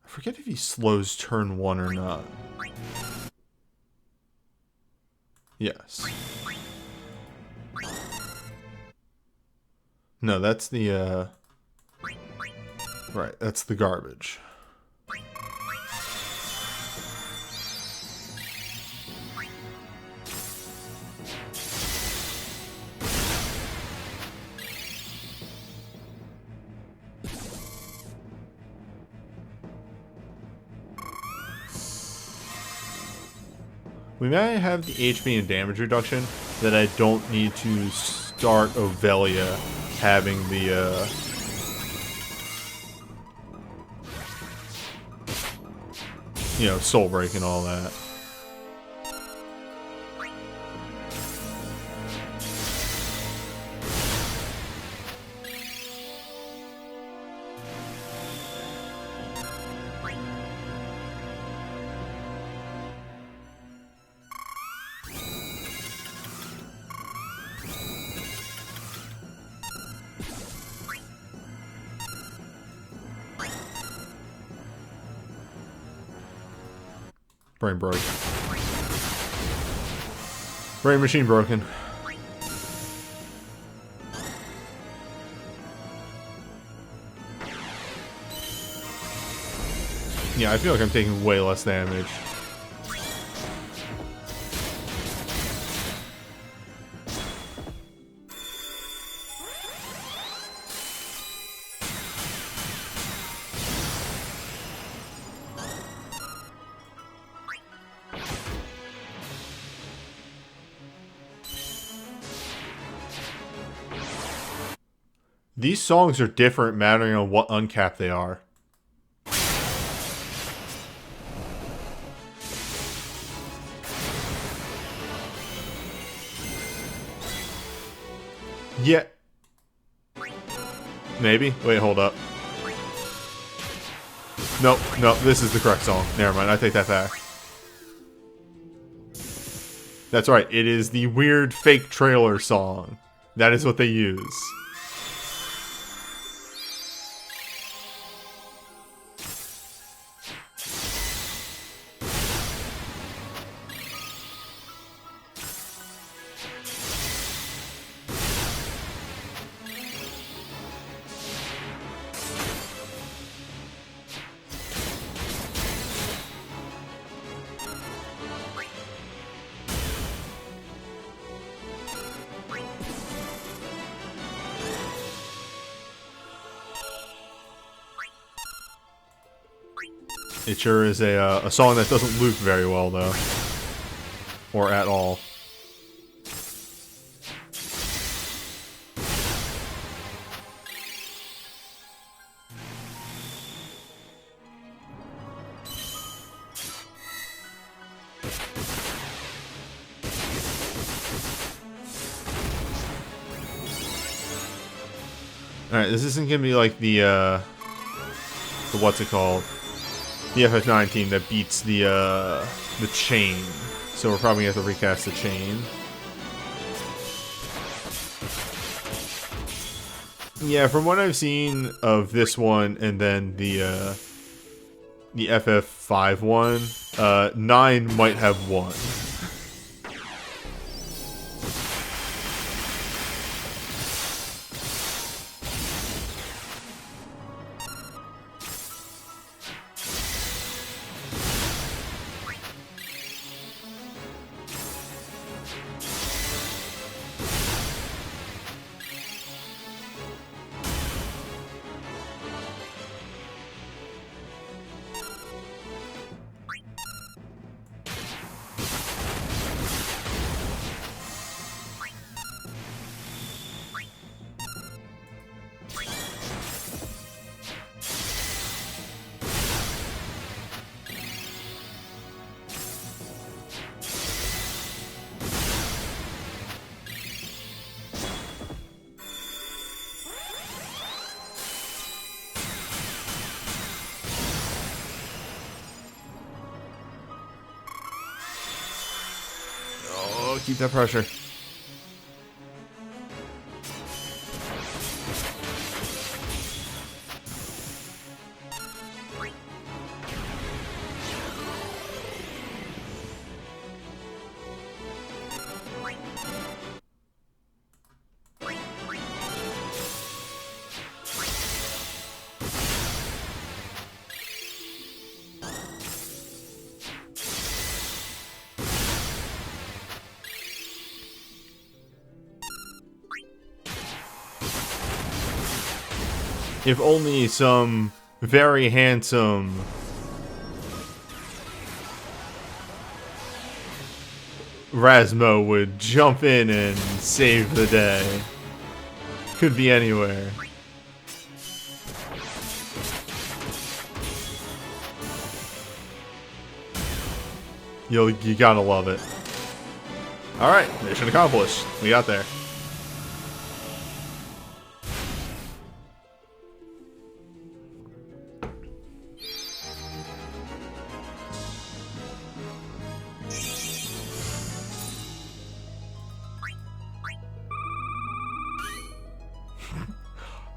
I forget if he slows turn 1 or not. Yes. No, that's the, right, that's the garbage. We may have the HP and damage reduction that I don't need to start Ovelia having the, you know, soul break and all that. Brain broke. Brain machine broken. Yeah, I feel like I'm taking way less damage. These songs are different mattering on what uncap they are. Yeah. Maybe? Wait, hold up. Nope, nope, this is the correct song. Never mind, I take that back. That's right, it is the weird fake trailer song. That is what they use. It sure is a song that doesn't loop very well, though. Or at all. Alright, this isn't gonna be like the what's it called? The FF19 that beats the chain. So we're probably gonna have to recast the chain. Yeah, from what I've seen of this one and then the FF5 one, 9 might have 1. keep that pressure. If only some very handsome Rasmo would jump in and save the day. Could be anywhere. You gotta love it. Alright, mission accomplished. We got there.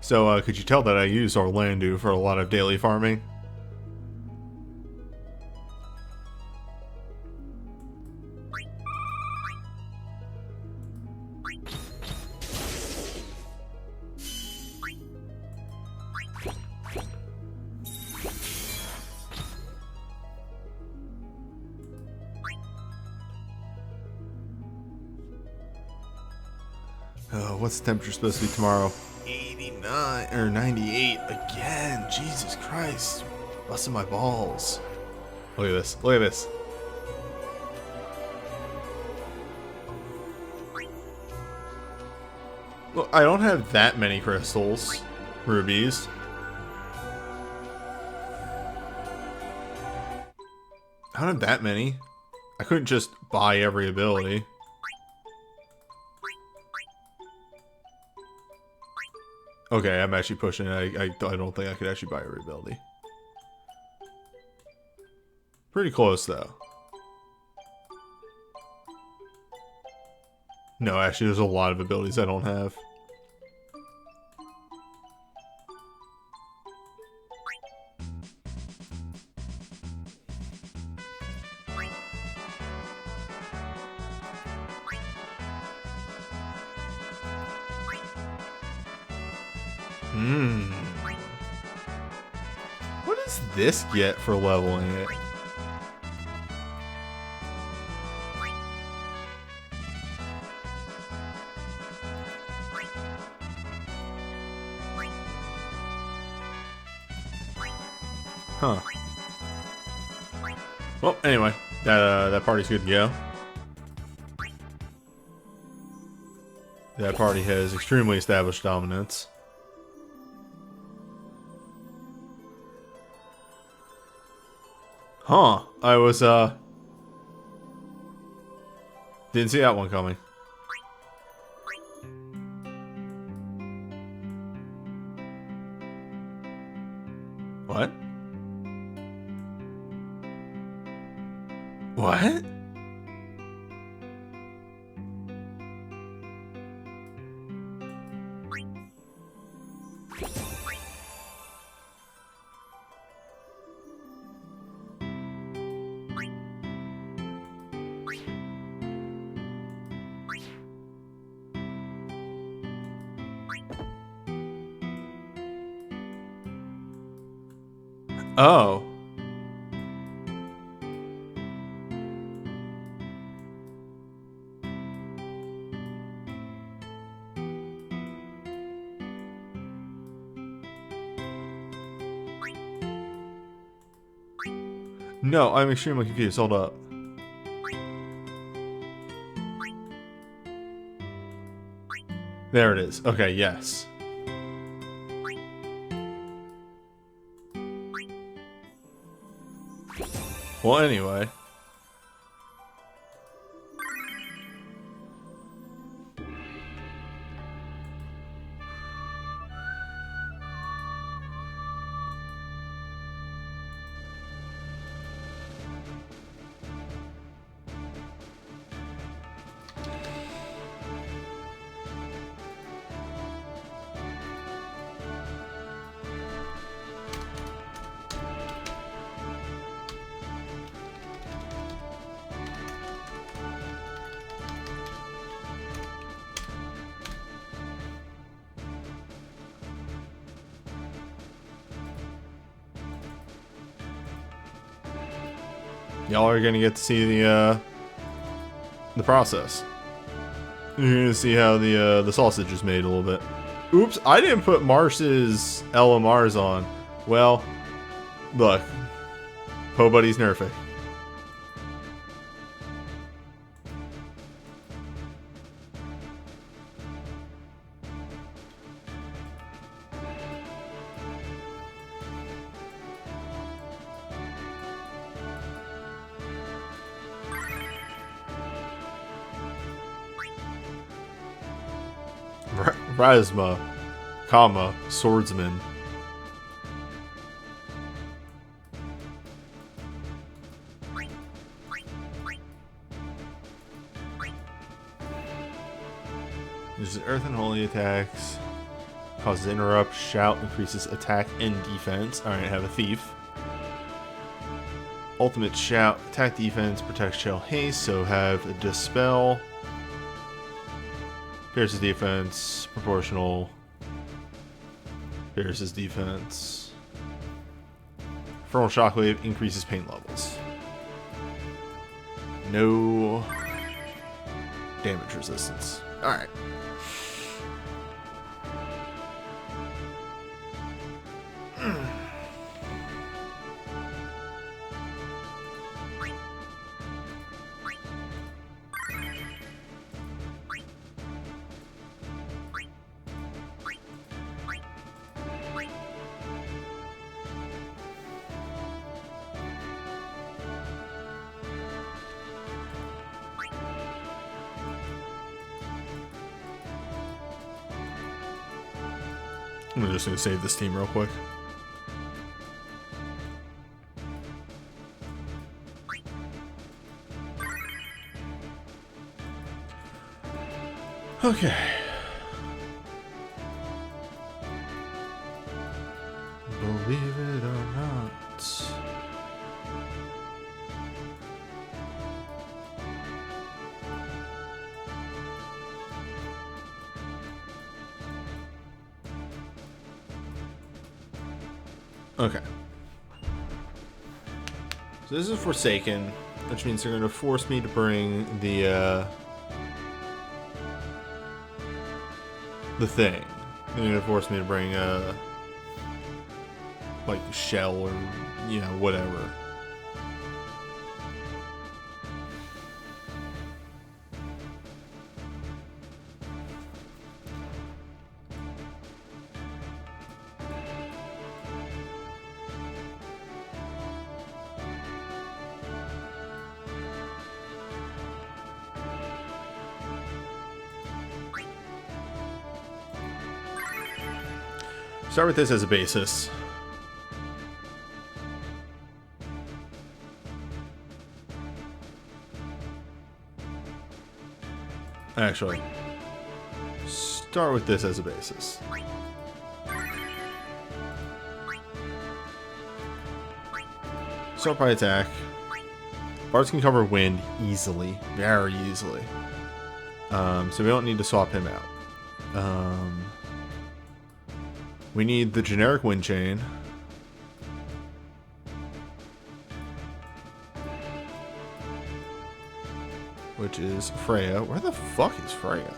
So, could you tell that I use Orlando for a lot of daily farming? What's the temperature supposed to be tomorrow? 89 or 98 again. Jesus Christ. Busting my balls. Look at this. Look at this. Well, I don't have that many crystals. Rubies. I don't have that many. I couldn't just buy every ability. Okay, I'm actually pushing it. I don't think I could actually buy every ability. Pretty close, though. No, actually, there's a lot of abilities I don't have. What does this get for leveling it? Huh. Well, anyway, that party's good to go. That party has extremely established dominance. Huh. I was, didn't see that one coming. What? What? Oh. No, I'm extremely confused. Hold up. There it is. Okay, yes. Well, anyway. Y'all are gonna get to see the process. You're gonna see how the sausage is made a little bit. Oops, I didn't put Marsh's LMRs on. Well, look, Po Buddy's nerfing. Rasma, comma, swordsman. Uses earth and holy attacks. Causes interrupt, shout, increases attack and defense. Alright, have a thief. Ultimate shout, attack defense, protect shell haste, so have a dispel. Pierces defense, proportional. Pierces defense. Infernal shockwave increases pain levels. No damage resistance. Alright. I'm just going to save this team real quick. Okay. Believe it or not. Okay. So this is Forsaken, which means they're going to force me to bring the thing. They're going to force me to bring like shell or, you know, whatever. Start with this as a basis. Actually, start with this as a basis. Start by attack. Bards can cover wind easily, very easily. So we don't need to swap him out. We need the generic wind chain. Which is Freya. Where the fuck is Freya?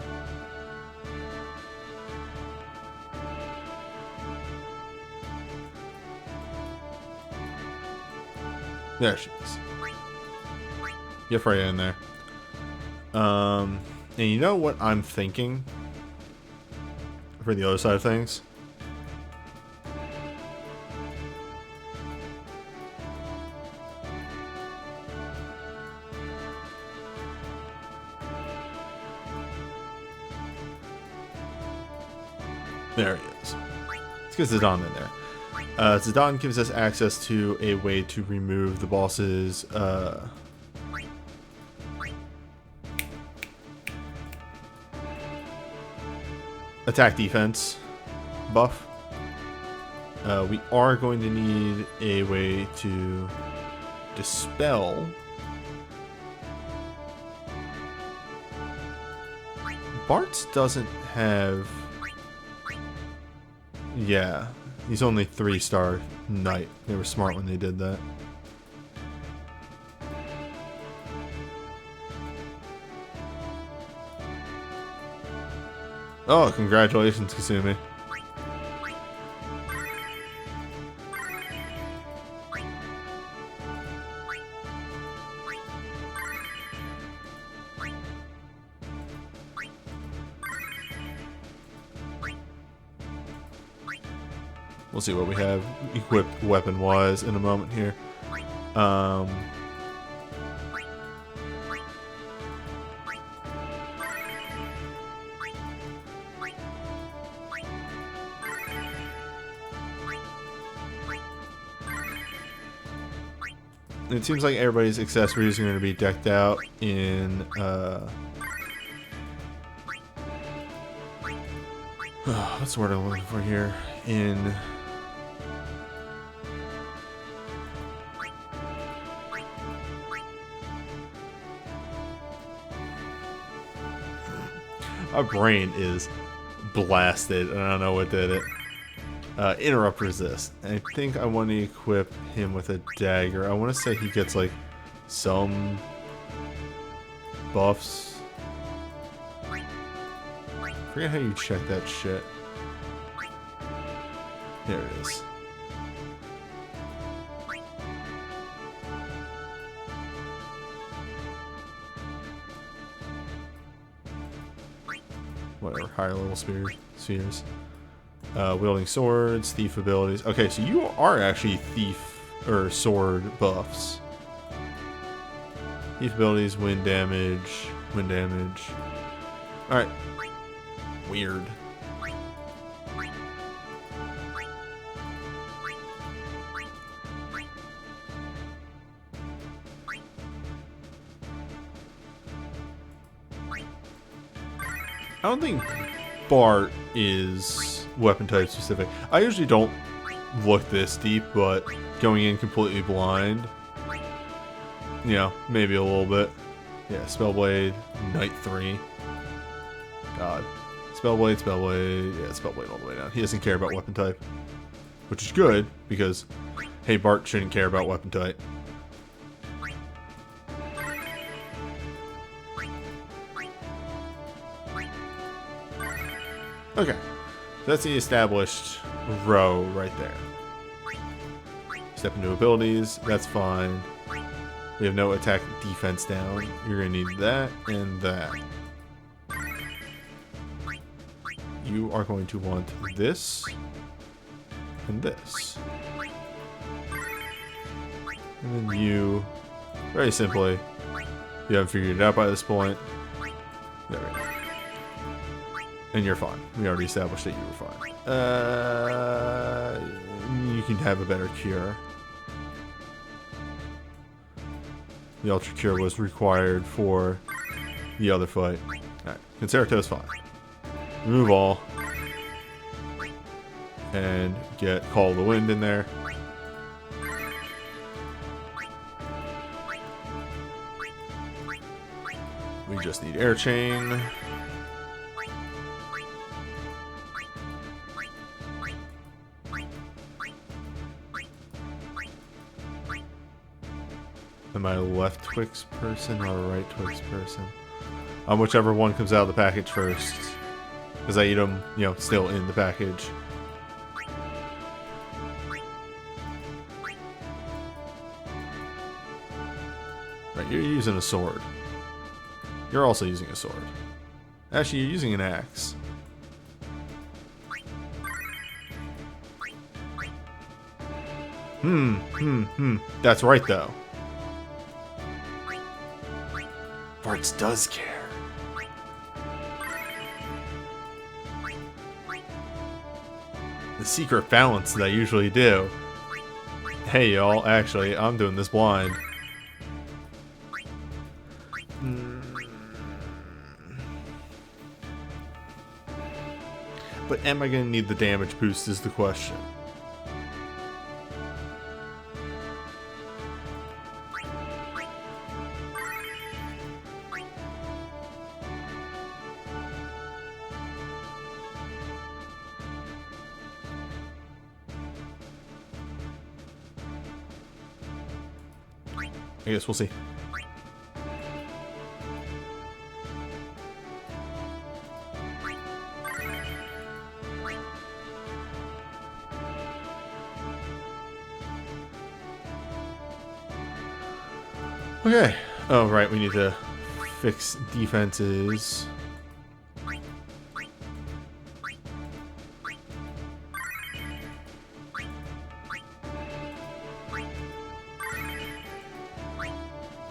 There she is. Get Freya in there. And you know what I'm thinking? For the other side of things? There he is. Let's get Zidane in there. Zidane gives us access to a way to remove the boss's attack defense buff. We are going to need a way to dispel Bart's doesn't have... Yeah, he's only 3-star knight. They were smart when they did that. Oh, congratulations, Kasumi. We'll see what we have equipped weapon-wise in a moment here. It seems like everybody's accessories are going to be decked out in what's the word I'm looking for here? In our brain is blasted, and I don't know what did it. Interrupt resist. I think I want to equip him with a dagger. I want to say he gets like some buffs. I forget how you check that shit. There it is. Whatever, higher level spheres. Wielding swords, thief abilities. Okay, so you are actually thief or sword buffs. Thief abilities, wind damage. Alright. Weird. I don't think Bart is weapon type specific. I usually don't look this deep, but going in completely blind, yeah, maybe a little bit. Yeah, Spellblade, Knight 3. God. Spellblade, yeah, Spellblade all the way down. He doesn't care about weapon type, which is good, because, hey, Bart shouldn't care about weapon type. Okay, that's the established row right there. Step into abilities, that's fine. We have no attack defense down. You're going to need that and that. You are going to want this and this. And then you, very simply, you haven't figured it out by this point. There we go. And you're fine. We already established that you were fine. You can have a better cure. The Ultra Cure was required for the other fight. Alright, Concerto's fine. Remove all. And get Call of the Wind in there. We just need Air Chain. Am I a left Twix person or a right Twix person? Whichever one comes out of the package first. Because I eat them, you know, still in the package. Right, you're using a sword. You're also using a sword. Actually, you're using an axe. That's right, though. Bartz does care. The secret balance that I usually do. Hey, y'all, actually, I'm doing this blind. But am I going to need the damage boost is the question. I guess we'll see. Okay. Oh, right. We need to fix defenses.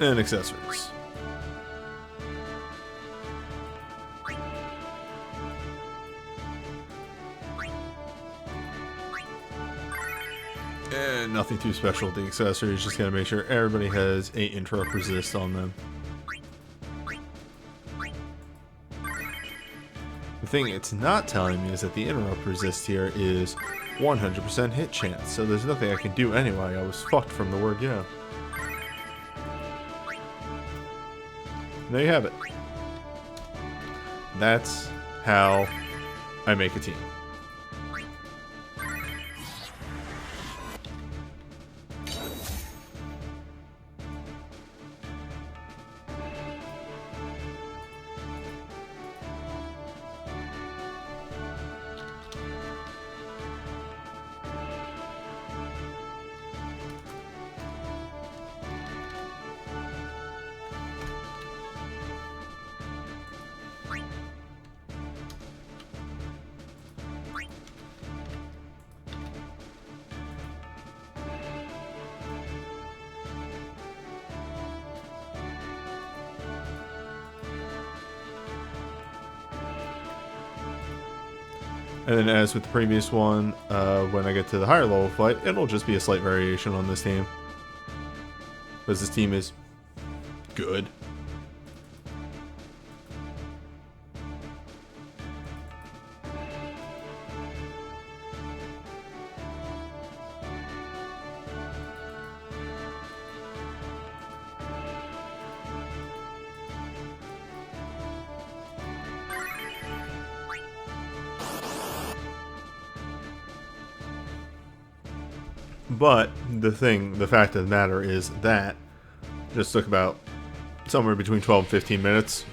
And accessories. And nothing too special with the accessories, just gotta make sure everybody has a interrupt resist on them. The thing it's not telling me is that the interrupt resist here is 100% hit chance, so there's nothing I can do anyway. I was fucked from the word go. There you have it. That's how I make a team. And then as with the previous one, when I get to the higher level fight, it'll just be a slight variation on this team. Because this team is good. But the fact of the matter is that just took about somewhere between 12 and 15 minutes.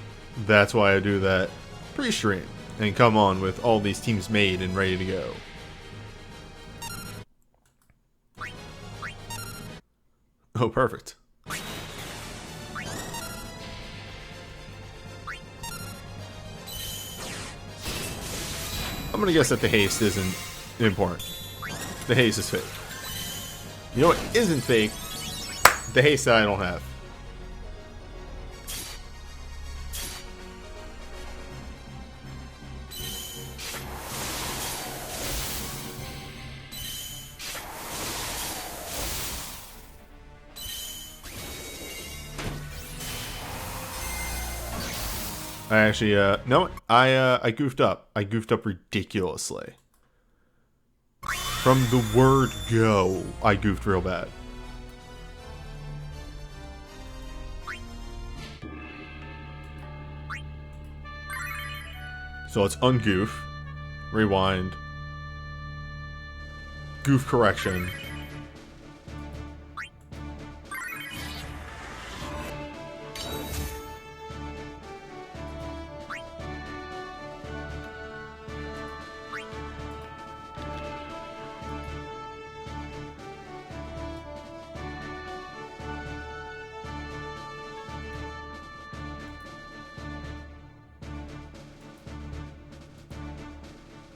That's why I do that pre-stream and come on with all these teams made and ready to go. Oh, perfect. I'm gonna guess that the haste isn't important. The haste is fake. You know what isn't fake? The haste that I don't have. I actually, no, I goofed up. I goofed up ridiculously. From the word go, I goofed real bad. So let's ungoof, rewind, goof correction.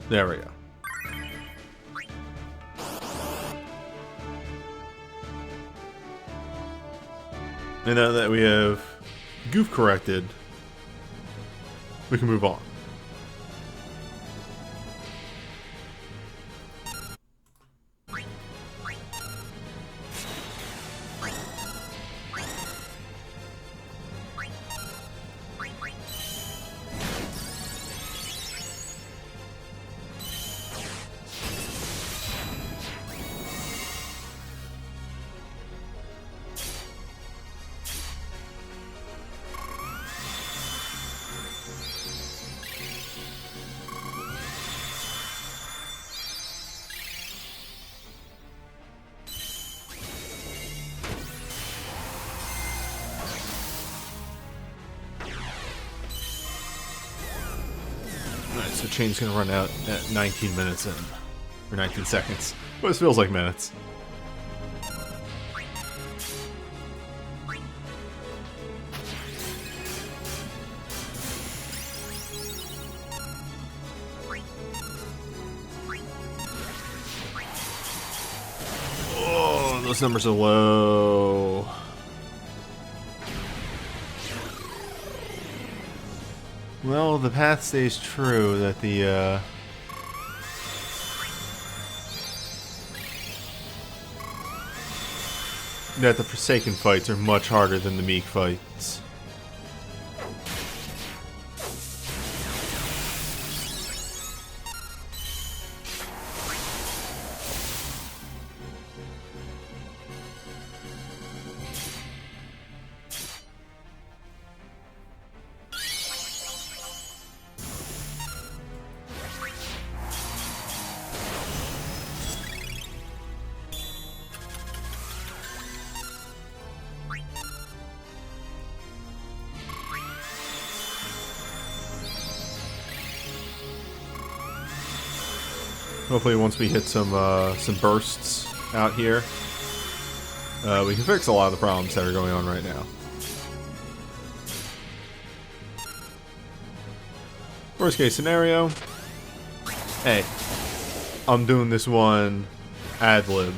There we go. And now that we have goof corrected, we can move on. Alright, so chain's gonna run out at 19 minutes in. Or 19 seconds. But it feels like minutes. those numbers are low. Well, the path stays true that the Forsaken fights are much harder than the Meek fights. Hopefully once we hit some bursts out here, we can fix a lot of the problems that are going on right now. Worst case scenario, hey, I'm doing this one ad lib.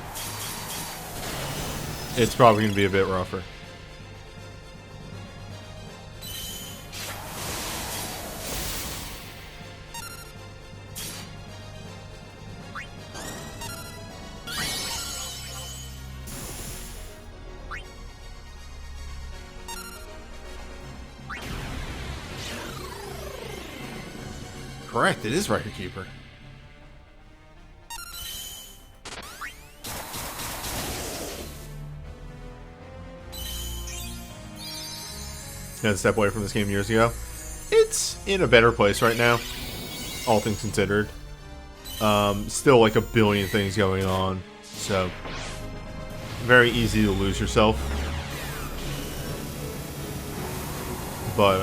It's probably going to be a bit rougher. Correct, it is Record Keeper. Had to step away from this game years ago. It's in a better place right now, all things considered. Still like a billion things going on, so very easy to lose yourself. But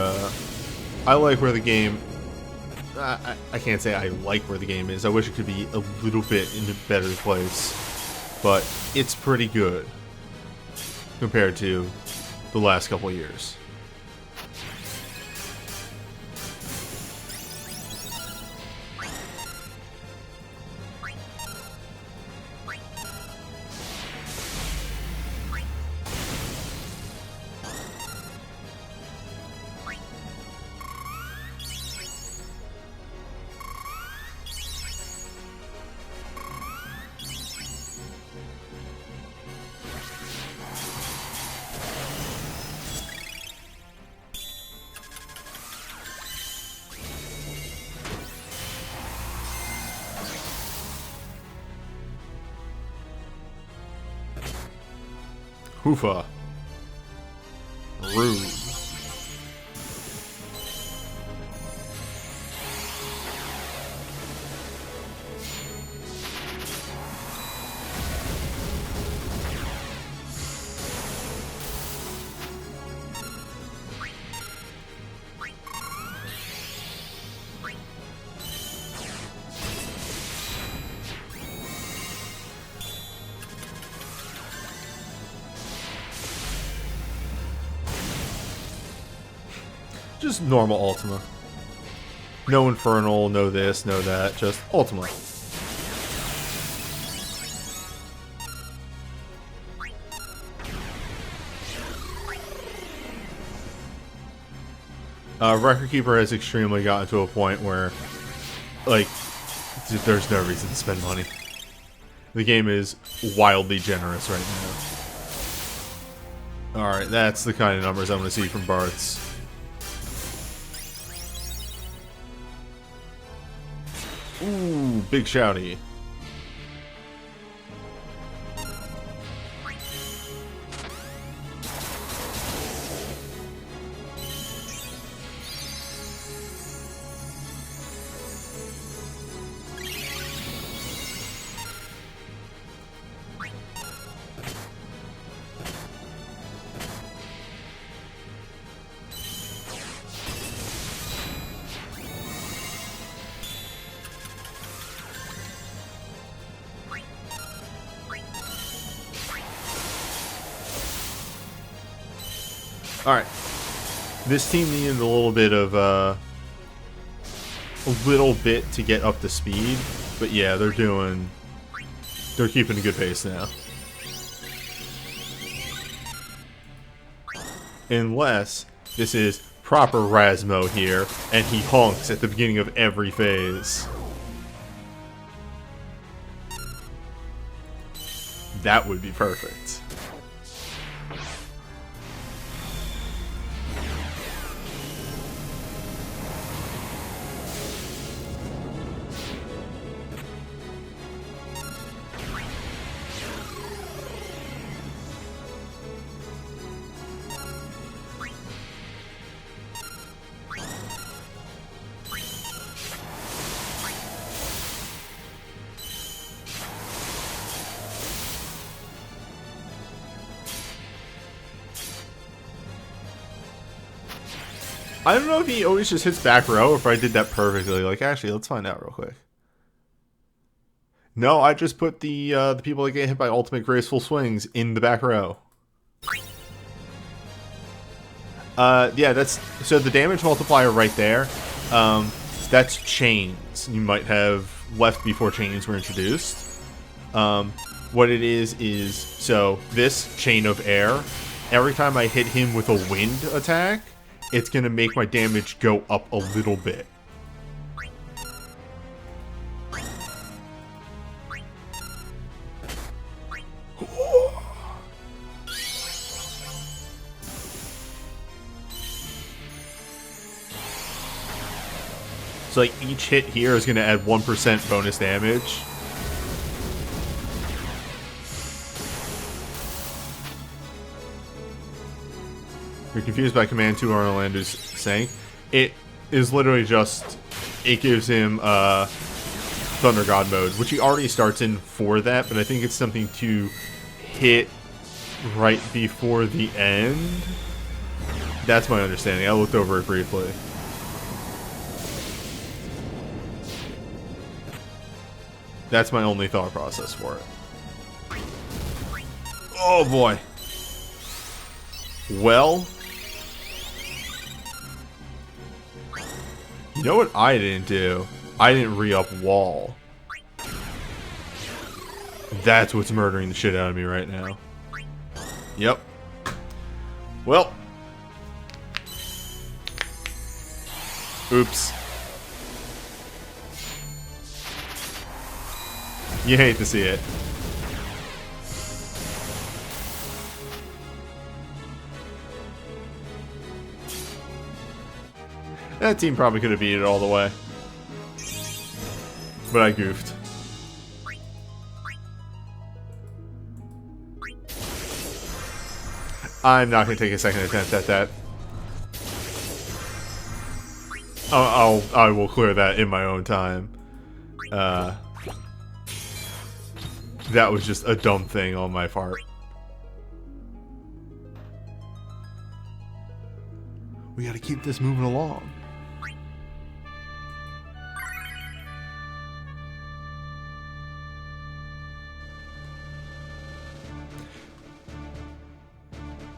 I like where the game... I can't say I like where the game is. I wish it could be a little bit in a better place. But it's pretty good compared to the last couple of years. Hoofa. Rude. Just normal Ultima. No Infernal, no this, no that, just Ultima. Record Keeper has extremely gotten to a point where, like, there's no reason to spend money. The game is wildly generous right now. Alright, that's the kind of numbers I'm going to see from Barths. Ooh, big shouty. Alright. This team needed a little bit to get up to speed, but yeah, they're keeping a good pace now. Unless this is proper Razmo here, and he honks at the beginning of every phase. That would be perfect. I don't know if he always just hits back row or if I did that perfectly. Like, actually, let's find out real quick. No, I just put the people that get hit by ultimate graceful swings in the back row. Yeah, that's so the damage multiplier right there. That's chains. You might have left before chains were introduced. What it is so this chain of air. Every time I hit him with a wind attack, it's going to make my damage go up a little bit. So like each hit here is going to add 1% bonus damage. You're confused by Command 2 Orlando's saying. It is literally just, it gives him Thunder God mode, which he already starts in for that, but I think it's something to hit right before the end. That's my understanding. I looked over it briefly. That's my only thought process for it. Oh boy. Well, you know what I didn't do? I didn't re-up wall. That's what's murdering the shit out of me right now. Yep. Well. Oops. You hate to see it. That team probably could have beat it all the way. But I goofed. I'm not going to take a second attempt at that. I will clear that in my own time. That was just a dumb thing on my part. We got to keep this moving along.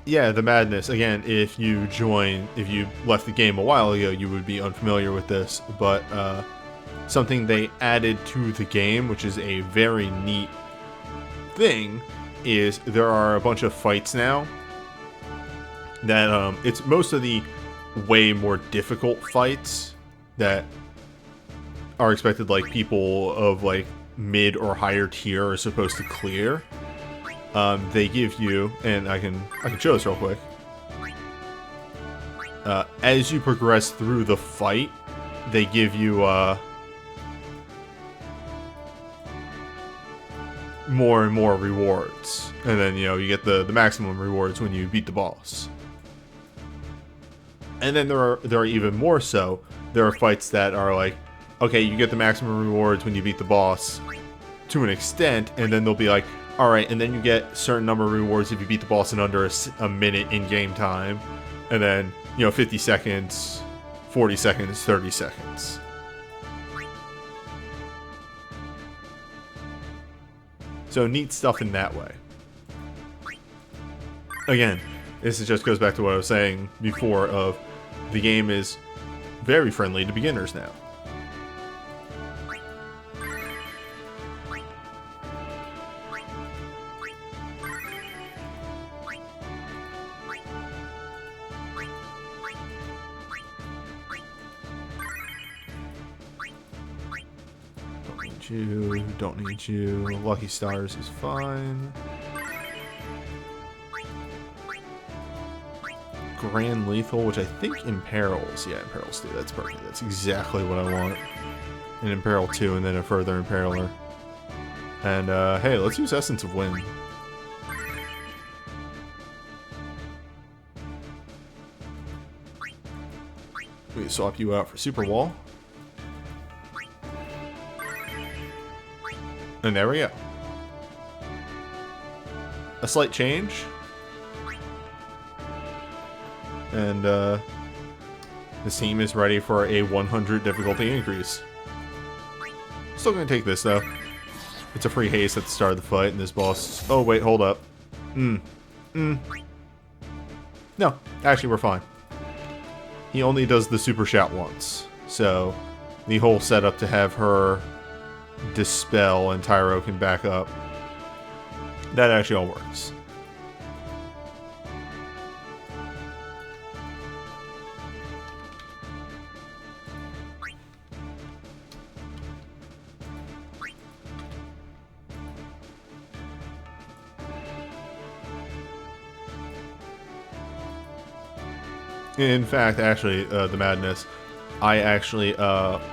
Yeah, the madness. Again, if you left the game a while ago, you would be unfamiliar with this, but something they added to the game, which is a very neat thing, is there are a bunch of fights now that it's most of the way more difficult fights that are expected, like people of like mid or higher tier are supposed to clear. They give you, and I can show this real quick. As you progress through the fight, they give you more and more rewards, and then you get the maximum rewards when you beat the boss. And then there are even more so. There are fights that are like, okay, you get the maximum rewards when you beat the boss to an extent, and then they'll be like, alright, and then you get a certain number of rewards if you beat the boss in under a minute in game time. And then, 50 seconds, 40 seconds, 30 seconds. So neat stuff in that way. Again, this just goes back to what I was saying before of the game is very friendly to beginners now. need you. Don't need you. Lucky Stars is fine. Grand Lethal, which I think imperils. Yeah, imperils too. That's perfect. That's exactly what I want. An Imperil 2 and then a further Imperiler. And, hey, let's use Essence of Wind. We swap you out for Super Wall. And there we go. A slight change. And, this team is ready for a 100 difficulty increase. Still gonna take this, though. It's a free haste at the start of the fight, and this boss... Oh, wait, hold up. No, actually, we're fine. He only does the super shout once. So, the whole setup to have her dispel and Tyro can back up, that actually all works. In fact, actually, the madness, I actually,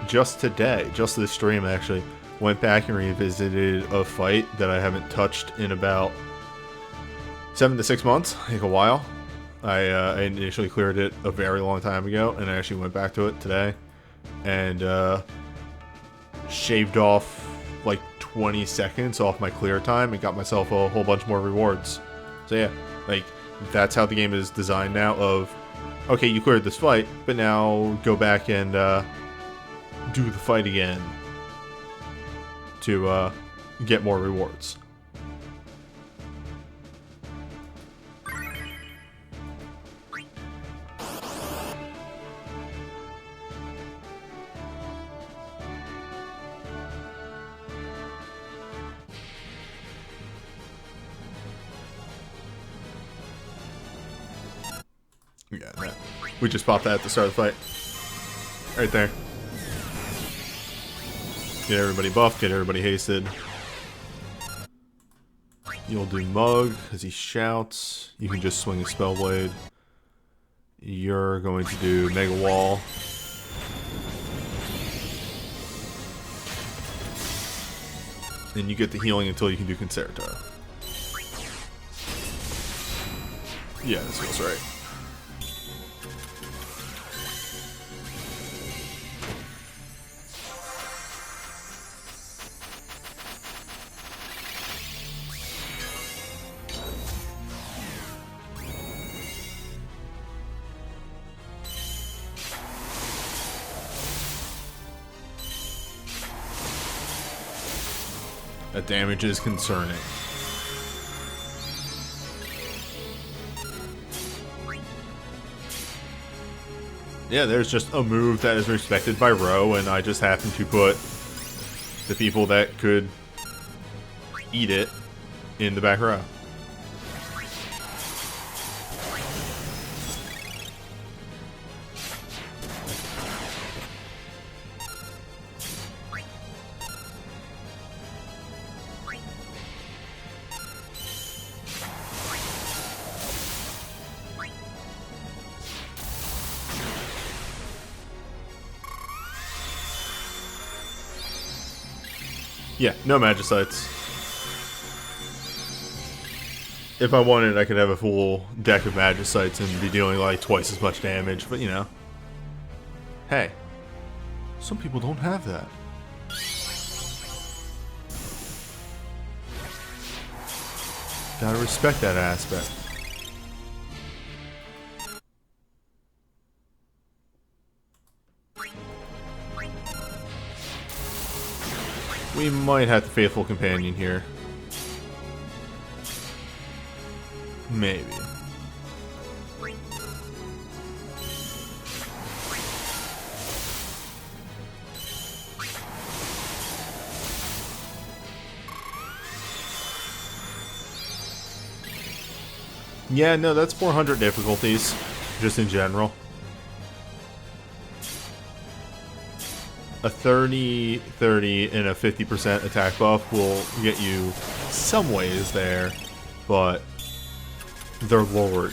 just today, just this stream actually, went back and revisited a fight that I haven't touched in about 7 to 6 months, like a while. I initially cleared it a very long time ago, and I actually went back to it today, and, shaved off, like, 20 seconds off my clear time and got myself a whole bunch more rewards. So yeah, like, that's how the game is designed now of... Okay, you cleared this fight, but now go back and do the fight again to get more rewards. Yeah, that. We just popped that at the start of the fight. Right there. Get everybody buffed, get everybody hasted. You'll do Mug, because he shouts. You can just swing a Spellblade. You're going to do Mega Wall. And you get the healing until you can do Concerto. Yeah, this feels right. That damage is concerning. Yeah, there's just a move that is respected by Row, and I just happen to put the people that could eat it in the back row. Yeah, no Magicites. If I wanted, I could have a full deck of Magicites and be dealing like twice as much damage, but you know. Hey, some people don't have that. Gotta respect that aspect. We might have the Faithful Companion here. Maybe. Yeah, no, that's 400 difficulties, just in general. a 30, 30, and a 50% attack buff will get you some ways there, but they're large.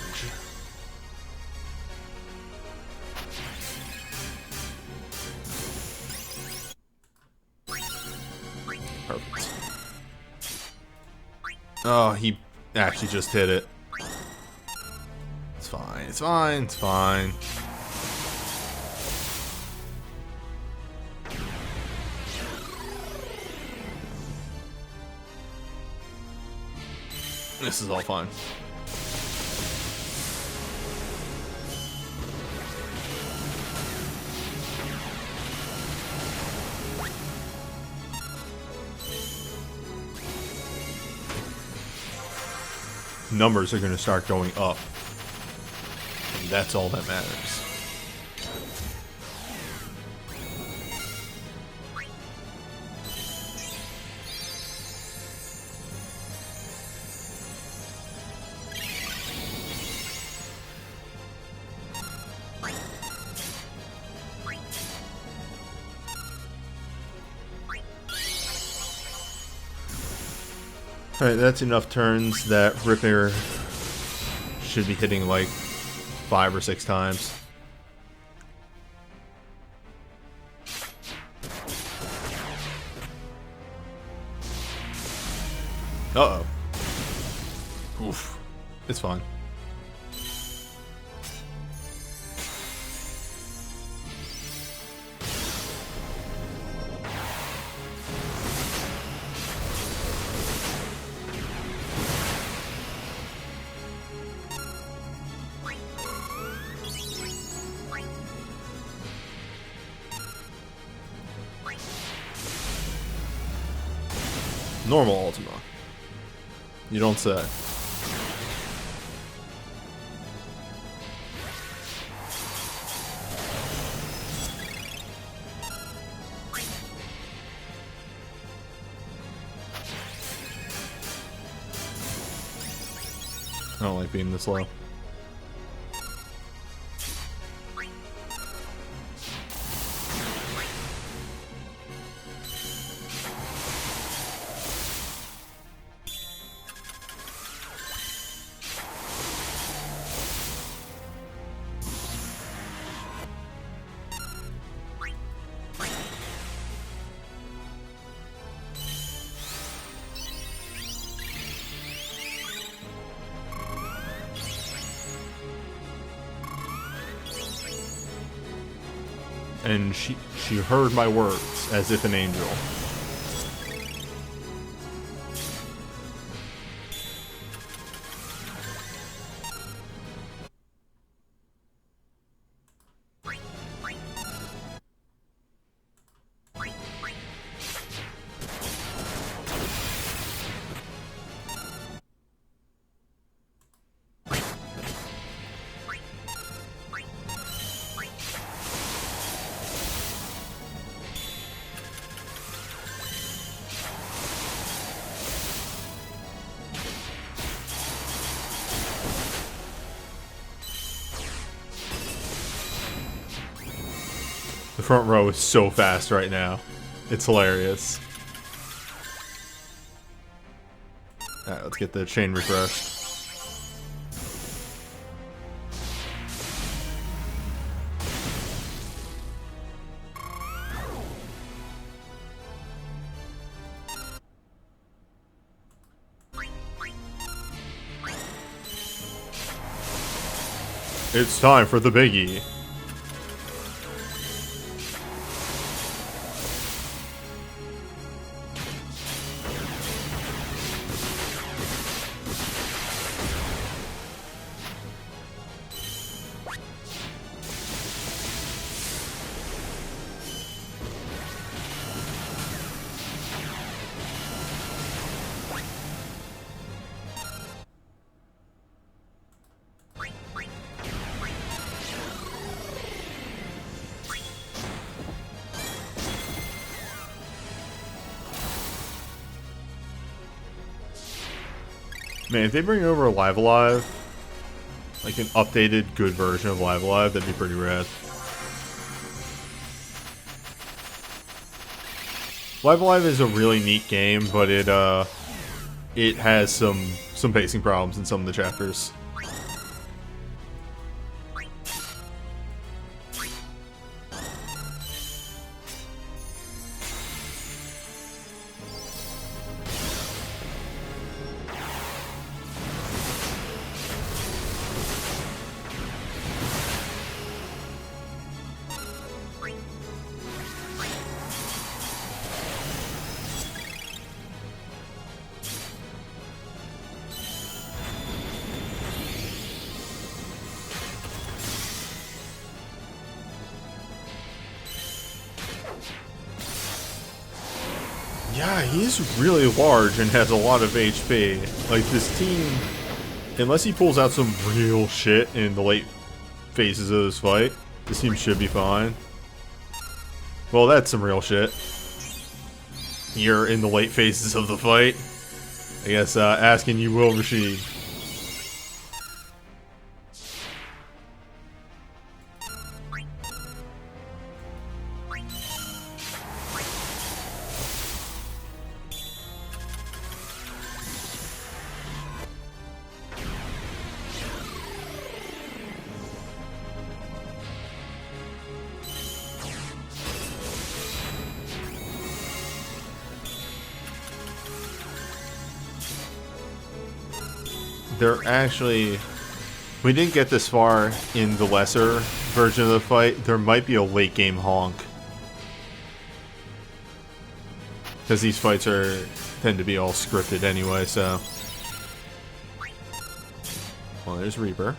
Perfect. Oh, he actually just hit it. It's fine, it's fine, it's fine. This is all fine. Numbers are going to start going up. And that's all that matters. Alright, that's enough turns that Ripper should be hitting like 5 or 6 times. Uh-oh. Oof. It's fine. Normal Ultima. You don't say. I don't like being this low. And she heard my words as if an angel. The front row is so fast right now. It's hilarious. Alright, let's get the chain refreshed. It's time for the biggie. Man, if they bring over a Live Alive, like an updated, good version of Live Alive, that'd be pretty rad. Live Alive is a really neat game, but it has some pacing problems in some of the chapters. Yeah, he's really large and has a lot of HP. Like, this team, unless he pulls out some real shit in the late phases of this fight, this team should be fine. Well, that's some real shit. You're in the late phases of the fight. I guess, asking you will, Rashid. They're actually... We didn't get this far in the lesser version of the fight. There might be a late game honk. Because these fights tend to be all scripted anyway, so... Well, there's Reaper.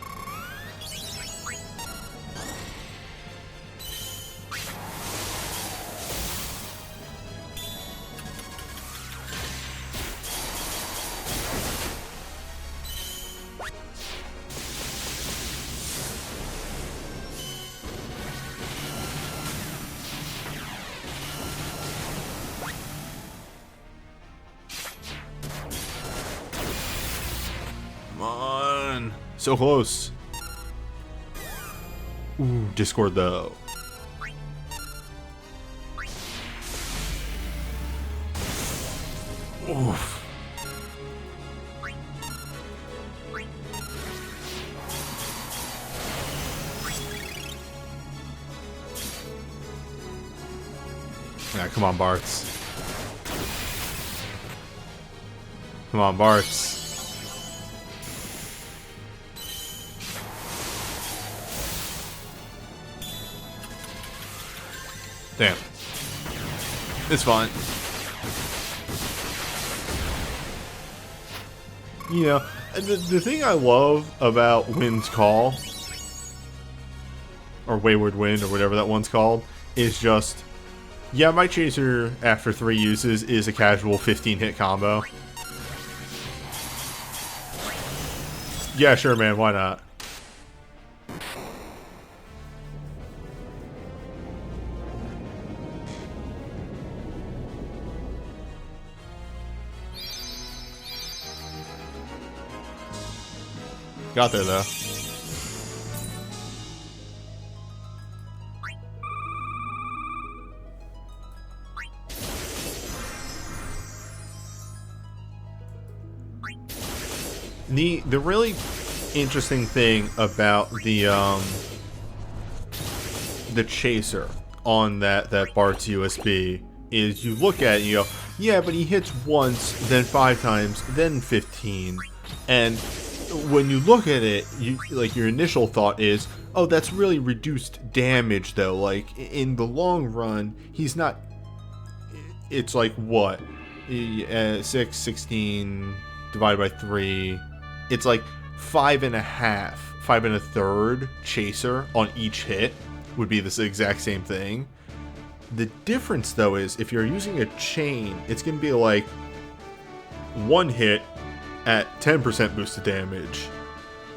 Come on. So close. Ooh, Discord though. Oof. Yeah, come on, Bartz. Come on, Bartz. Damn. It's fine. You know, the thing I love about Wind's Call, or Wayward Wind, or whatever that one's called, is just, yeah, my Chaser, after 3 uses, is a casual 15-hit combo. Yeah, sure, man, why not? Got there, though. The really interesting thing about the Chaser on that Bart's USB is you look at it and you go, yeah, but he hits once, then 5 times, then 15, and when you look at it, your initial thought is, oh, that's really reduced damage, though. Like, in the long run, he's not... It's like, what? 6, 16, divided by 3. It's like 5.5, 5 1/3 Chaser on each hit would be this exact same thing. The difference, though, is if you're using a chain, it's going to be like 1 hit at 10% boosted damage,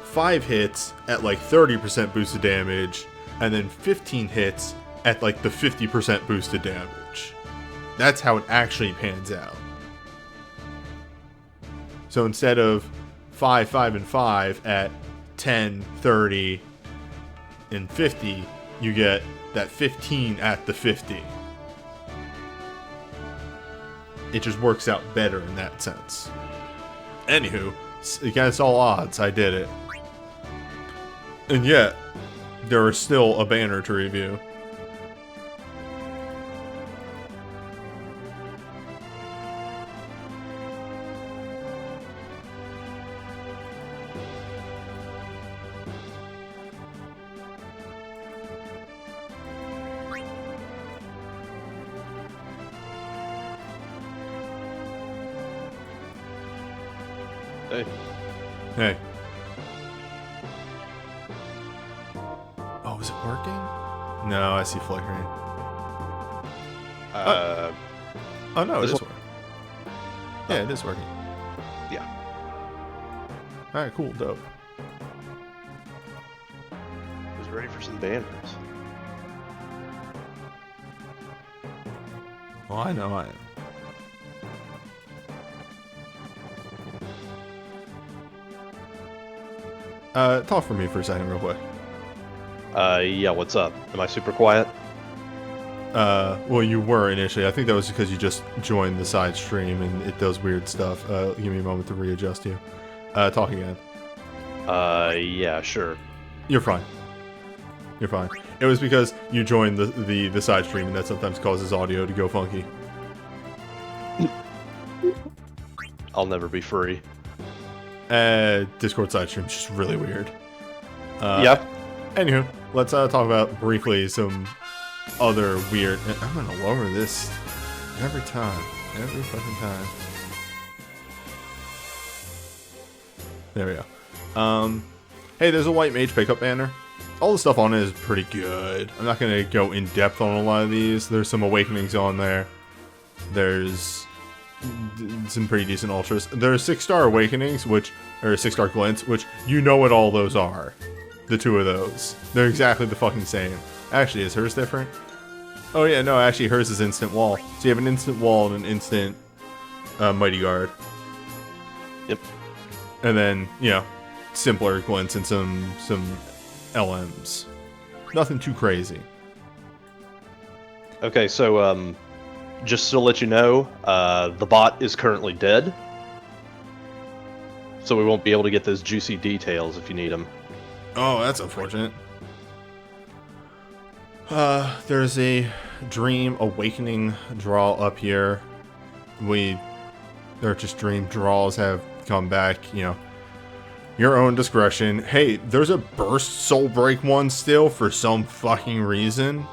5 hits at like 30% boosted damage, and then 15 hits at like the 50% boosted damage. That's how it actually pans out. So instead of 5, 5, and 5 at 10, 30, and 50, you get that 15 at the 50. it just works out better in that sense. Anywho, against all odds, I did it. And yet, there is still a banner to review. Hey. Hey. Oh, is it working? No, I see flickering. Oh no, it is working. Yeah, it is working. Yeah. Alright, cool, dope. Who's ready for some banners? Well, I know I am. Talk for me for a second real quick. Yeah, what's up? Am I super quiet? Well, you were initially. I think that was because you just joined the side stream and it does weird stuff. Give me a moment to readjust you. Talk again. Yeah, sure. You're fine. You're fine. It was because you joined the side stream and that sometimes causes audio to go funky. I'll never be free. Discord side stream's just really weird. Yeah. Anywho, let's talk about briefly some other weird... I'm gonna lower this every time. Every fucking time. There we go. Hey, there's a white mage pickup banner. All the stuff on it is pretty good. I'm not gonna go in depth on a lot of these. There's some awakenings on there. There's some pretty decent ultras. There are 6-star awakenings, or 6-star glints, which you know what all those are. The two of those. They're exactly the fucking same. Actually, is hers different? Oh yeah, no, actually hers is instant wall. So you have an instant wall and an instant mighty guard. Yep. And then, you know, simpler glints and some LMs. Nothing too crazy. Okay, so, just to let you know, the bot is currently dead. So we won't be able to get those juicy details if you need them. Oh, that's unfortunate. There's a Dream Awakening draw up here. They're just dream draws have come back, you know. Your own discretion. Hey, there's a Burst Soul Break one still for some fucking reason.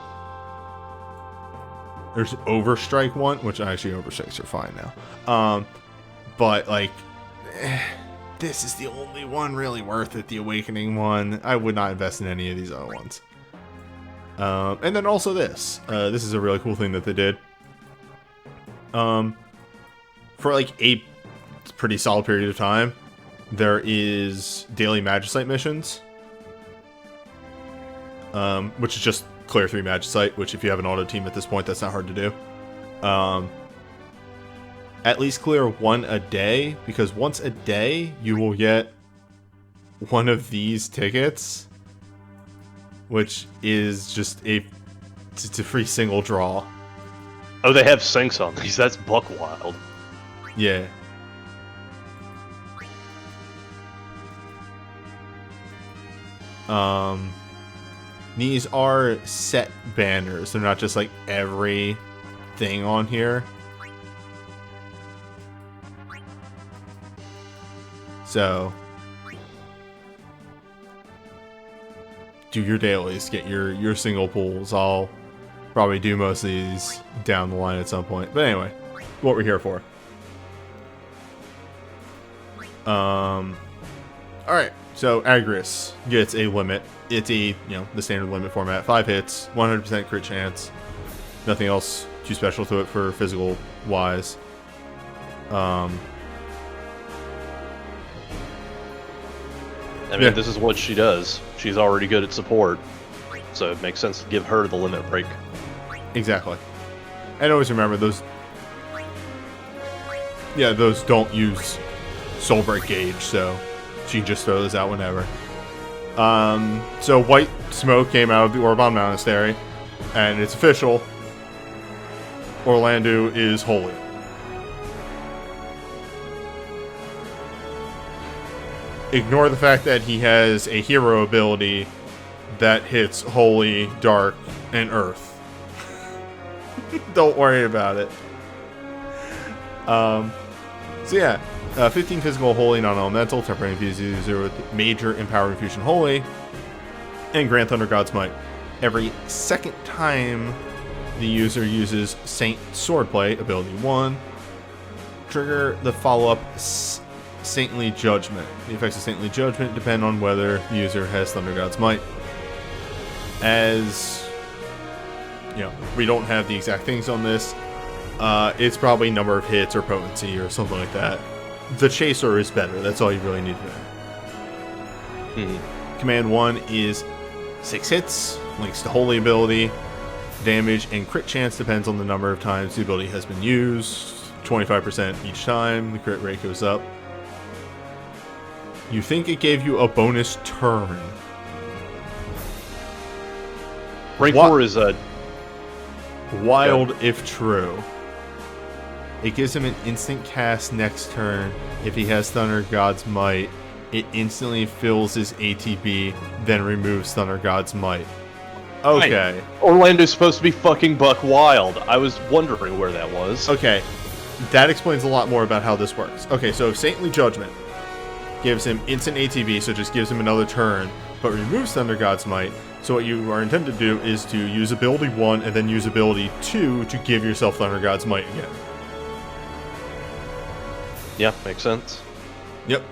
There's Overstrike one, which actually Overstrikes are fine now. But like, this is the only one really worth it, the Awakening one. I would not invest in any of these other ones. And then also this. This is a really cool thing that they did. For like a pretty solid period of time, there is daily Magicite missions. Which is just clear 3 Magicite, which if you have an auto team at this point, that's not hard to do. At least clear 1 a day, because once a day you will get one of these tickets, which is just it's a free single draw. Oh, they have syncs on these. That's buck wild. Yeah. These are set banners. They're not just like every thing on here. So, do your dailies, get your single pools. I'll probably do most of these down the line at some point. But anyway, what we're here for. Alright, so Agris gets a limit. It's a, the standard limit format. 5 hits, 100% crit chance. Nothing else too special to it for physical wise. I mean, This is what she does. She's already good at support, so it makes sense to give her the limit break. Exactly. And always remember, those don't use Soul Break gauge, so she can just throw those out whenever. So white smoke came out of the Orban Monastery, and it's official. Orlando is holy. Ignore the fact that he has a hero ability that hits Holy, Dark, and Earth. Don't worry about it. So yeah, 15 physical Holy, non-elemental, temporary infuse user with major empower infusion Holy, and grant Thunder God's Might. Every second time the user uses Saint Swordplay, ability 1, trigger the follow-up Saintly Judgment. The effects of Saintly Judgment depend on whether the user has Thunder God's Might. As you know, we don't have the exact things on this. It's probably number of hits or potency or something like that. The Chaser is better. That's all you really need to know. Command 1 is 6 hits, links to Holy ability. Damage and crit chance depends on the number of times the ability has been used. 25% each time. The crit rate goes up. You think it gave you a bonus turn. Rank 4 is a... Wild if true. It gives him an instant cast next turn. If he has Thunder God's Might, it instantly fills his ATB, then removes Thunder God's Might. Okay. Right. Orlando's supposed to be fucking buck wild. I was wondering where that was. Okay. That explains a lot more about how this works. Okay, so Saintly Judgment gives him instant ATB, so it just gives him another turn, but removes Thunder God's Might. So what you are intended to do is to use ability 1 and then use ability 2 to give yourself Thunder God's Might again. Yeah, makes sense. Yep.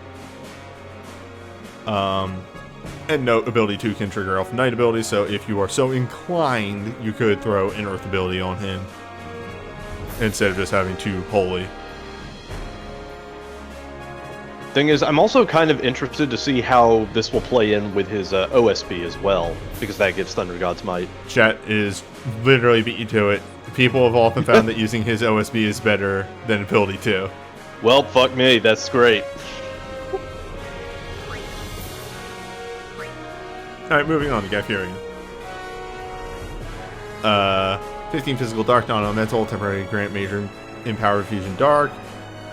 And note, ability 2 can trigger Elf Knight ability, so if you are so inclined, you could throw an Earth ability on him instead of just having 2 Holy. Thing is, I'm also kind of interested to see how this will play in with his OSB as well, because that gives Thunder God's Might. Chat is literally beat you to it. People have often found that using his OSB is better than ability 2. Well, fuck me, that's great. Alright, moving on to Gafurian. 15 physical dark, non-elemental, temporary grant major empower fusion dark,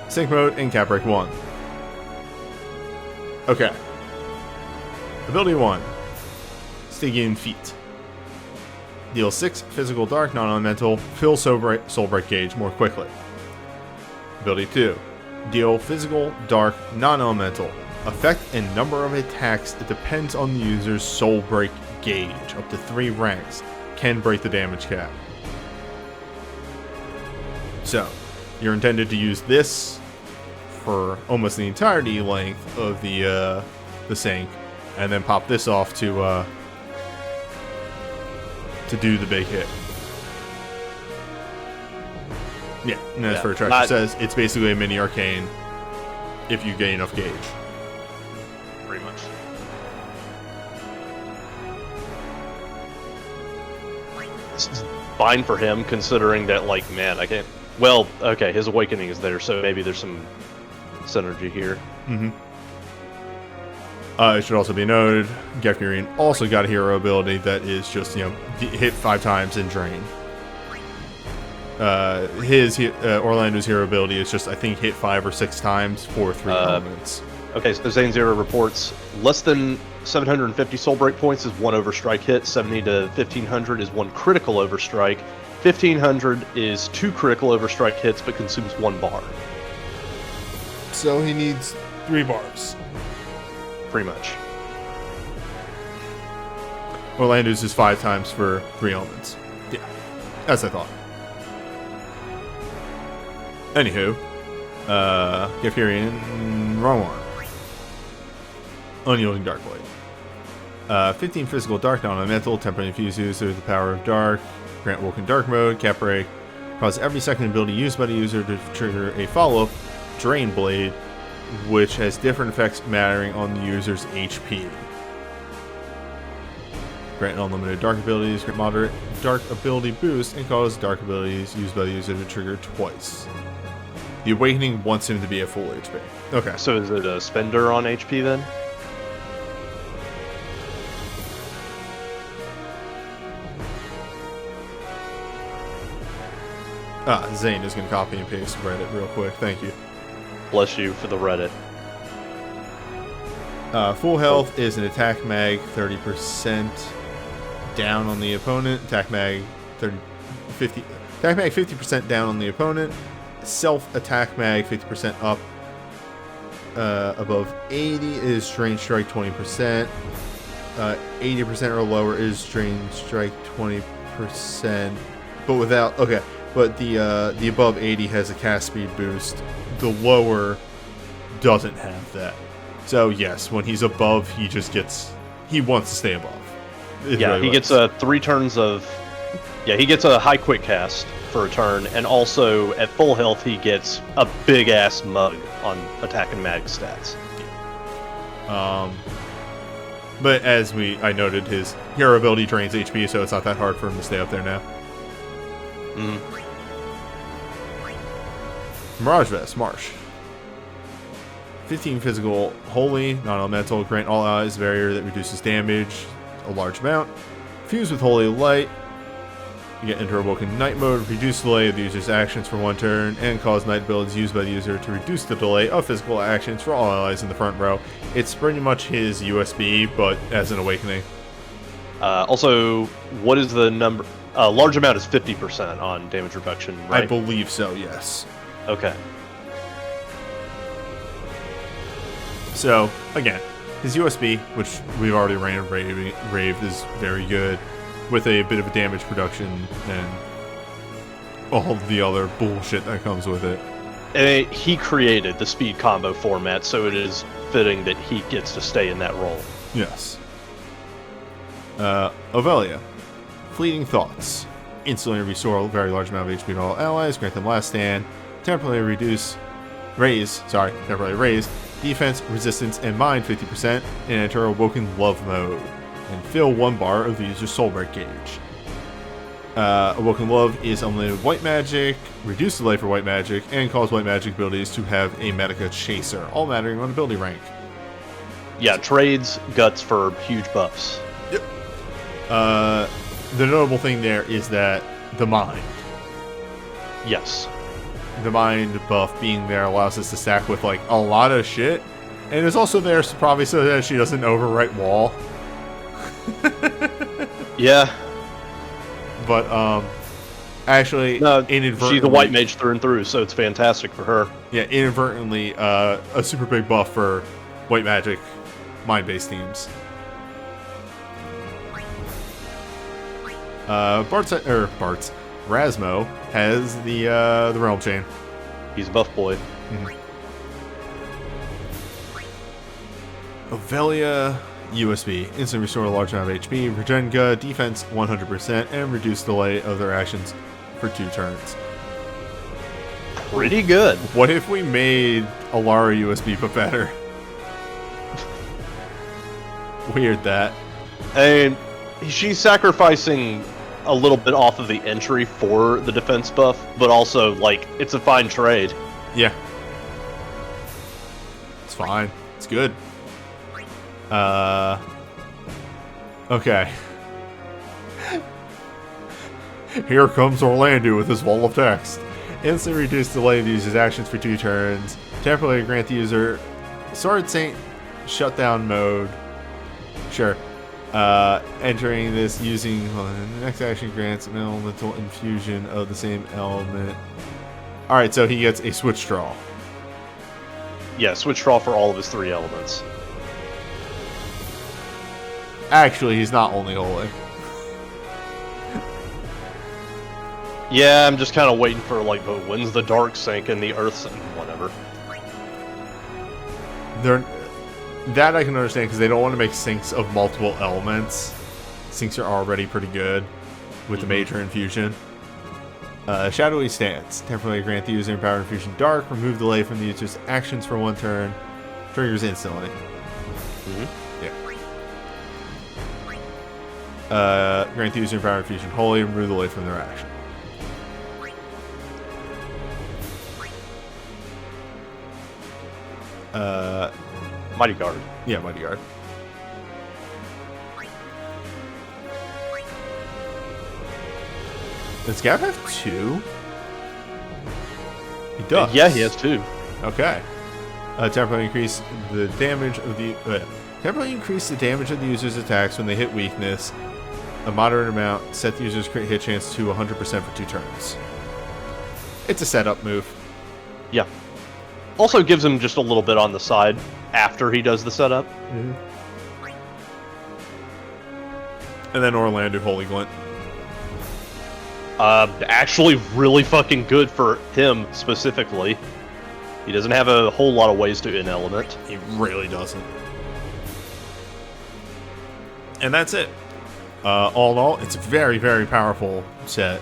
sync mode, and cap break 1. Okay. Ability 1. Stygian Feet. Deal 6 physical dark, non-elemental, fill soul break gauge more quickly. Ability 2. Deal physical dark, non-elemental. Effect and number of attacks depends on the user's soul break gauge. Up to 3 ranks. Can break the damage cap. So, you're intended to use this for almost the entirety length of the sync, and then pop this off to do the big hit. Yeah, and as for Attraction says, it's basically a mini arcane if you gain enough gauge. Pretty much. This is fine for him, considering that, like, man, I can't... Well, okay, his awakening is there, so maybe there's some synergy here. Mm-hmm. It should also be noted, Gafurian also got a hero ability that is just, hit 5 times and drain. Orlando's hero ability is just, I think, hit 5 or 6 times for 3 elements. Okay, so Zane Zero reports less than 750 soul break points is 1 overstrike hit, 70 to 1500 is 1 critical overstrike, 1500 is 2 critical overstrike hits but consumes 1 bar. So he needs 3 bars. Pretty much. Orlando's is 5 times for 3 elements. Yeah, as I thought. Anywho, Gafurian, wrong one. Unyielding Darkblade. 15 physical dark, non-elemental, temporary infuse user the power of dark, grant Woken Dark mode, cap break, cause every second ability used by the user to trigger a follow-up, Drain Blade, which has different effects mattering on the user's HP. Grant unlimited dark abilities, grant moderate dark ability boost, and cause dark abilities used by the user to trigger twice. The Awakening wants him to be at full HP. Okay. So is it a spender on HP then? Zane is going to copy and paste Reddit real quick. Thank you. Bless you for the Reddit. Full health is an attack mag 30% down on the opponent. Attack mag 50. Attack mag 50% down on the opponent. Self attack mag 50% up. Above 80 is Strange Strike 20%. 80% or lower is Strange Strike 20%. But without but the above 80 has a cast speed boost. The lower doesn't have that. So yes, when he's above, he wants to stay above. Yeah, he gets 3 turns of. Yeah, he gets a high quick cast for a turn, and also at full health he gets a big ass mug on attack and mag stats. But as I noted, his hero ability drains HP, so it's not that hard for him to stay up there now. Mirage Vest, Marsh. 15 physical, holy, non-elemental, grant all allies a barrier that reduces damage a large amount. Fuse with Holy Light. You get enter Awoken Night Mode, reduce delay of the user's actions for 1 turn, and cause night abilities used by the user to reduce the delay of physical actions for all allies in the front row. It's pretty much his USB, but as an awakening. Also, what is the number? Large amount is 50% on damage reduction, right? I believe so, yes. Okay. So, again, his USB, which we've already raved, is very good, with a bit of a damage production and all the other bullshit that comes with it. And he created the speed combo format, so it is fitting that he gets to stay in that role. Yes. Ovelia. Fleeting Thoughts. Instantly restore a very large amount of HP to all allies, grant them last stand, temporarily raise defense, resistance, and mind 50%, and enter Awoken Love mode, and fill 1 bar of the user's soul break gauge. Awoken Love is unlimited white magic, reduce delay for white magic, and cause white magic abilities to have a Medica Chaser, all mattering on ability rank. Yeah, trades guts for huge buffs. Yep. The notable thing there is that the mind. Yes. The mind buff being there allows us to stack with like a lot of shit, and it's also there probably so that she doesn't overwrite wall. Yeah. But actually, no, inadvertently, she's a white mage through and through, so it's fantastic for her. Yeah, inadvertently, a super big buff for white magic mind-based teams. Rasmo has the Realm Chain. He's a buff boy. Ovelia USB. Instantly restore a large amount of HP, Regenga, defense 100%, and reduce delay of their actions for 2 turns. Pretty good. What if we made Alara USB but better? Weird that. And she's sacrificing a little bit off of the entry for the defense buff, but also, like, it's a fine trade. Yeah. It's fine. It's good. Okay. Here comes Orlando with his wall of text. Instantly reduce delay of the user's actions for 2 turns. Temporarily grant the user Sword Saint shutdown mode. Sure. Entering this using the next action grants an elemental infusion of the same element. Alright, so he gets a switch draw. Yeah, switch draw for all of his 3 elements. Actually, he's not only holy. Yeah, I'm just kind of waiting for, like, but when's the dark sync and the earth sync, whatever. That I can understand because they don't want to make syncs of multiple elements. Syncs are already pretty good with the major infusion. Shadowy Stance. Temporarily grant the user Empower Infusion Dark. Remove delay from the user's actions for 1 turn. Triggers instantly. Yeah. Grant the user Empower Infusion Holy. Remove delay from their action. Mighty Guard. Yeah, Mighty Guard. Does Gav have 2? He does. Yeah, he has 2. Okay. Temporarily increase the damage of the Temporarily increase the damage of the user's attacks when they hit weakness. A moderate amount. Set the user's crit hit chance to 100% for 2 turns. It's a setup move. Yeah. Also gives him just a little bit on the side after he does the setup. Mm-hmm. And then Orlando Holy Glint. Actually really fucking good for him specifically. He doesn't have a whole lot of ways to in-element. He really doesn't. And that's it. All in all, it's a very, very powerful set.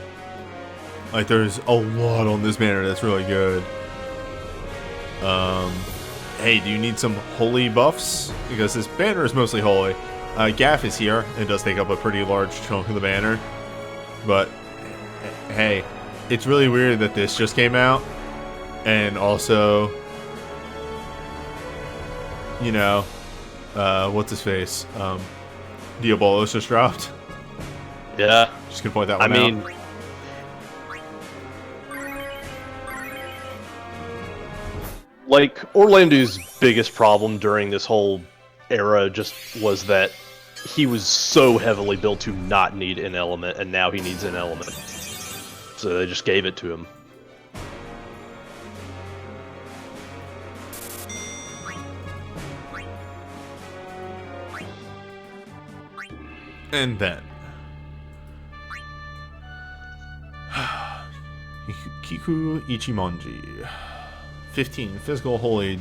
Like, there's a lot on this banner that's really good. Hey, do you need some holy buffs? Because this banner is mostly holy. Gaff is here. It does take up a pretty large chunk of the banner. But, hey, it's really weird that this just came out. And also, you know, what's his face? Diabolos just dropped. Yeah. Just gonna point that one out. I mean, like, Orlando's biggest problem during this whole era just was that he was so heavily built to not need an element, and now he needs an element. So they just gave it to him. And then Kiku Ichimonji. 15 physical holy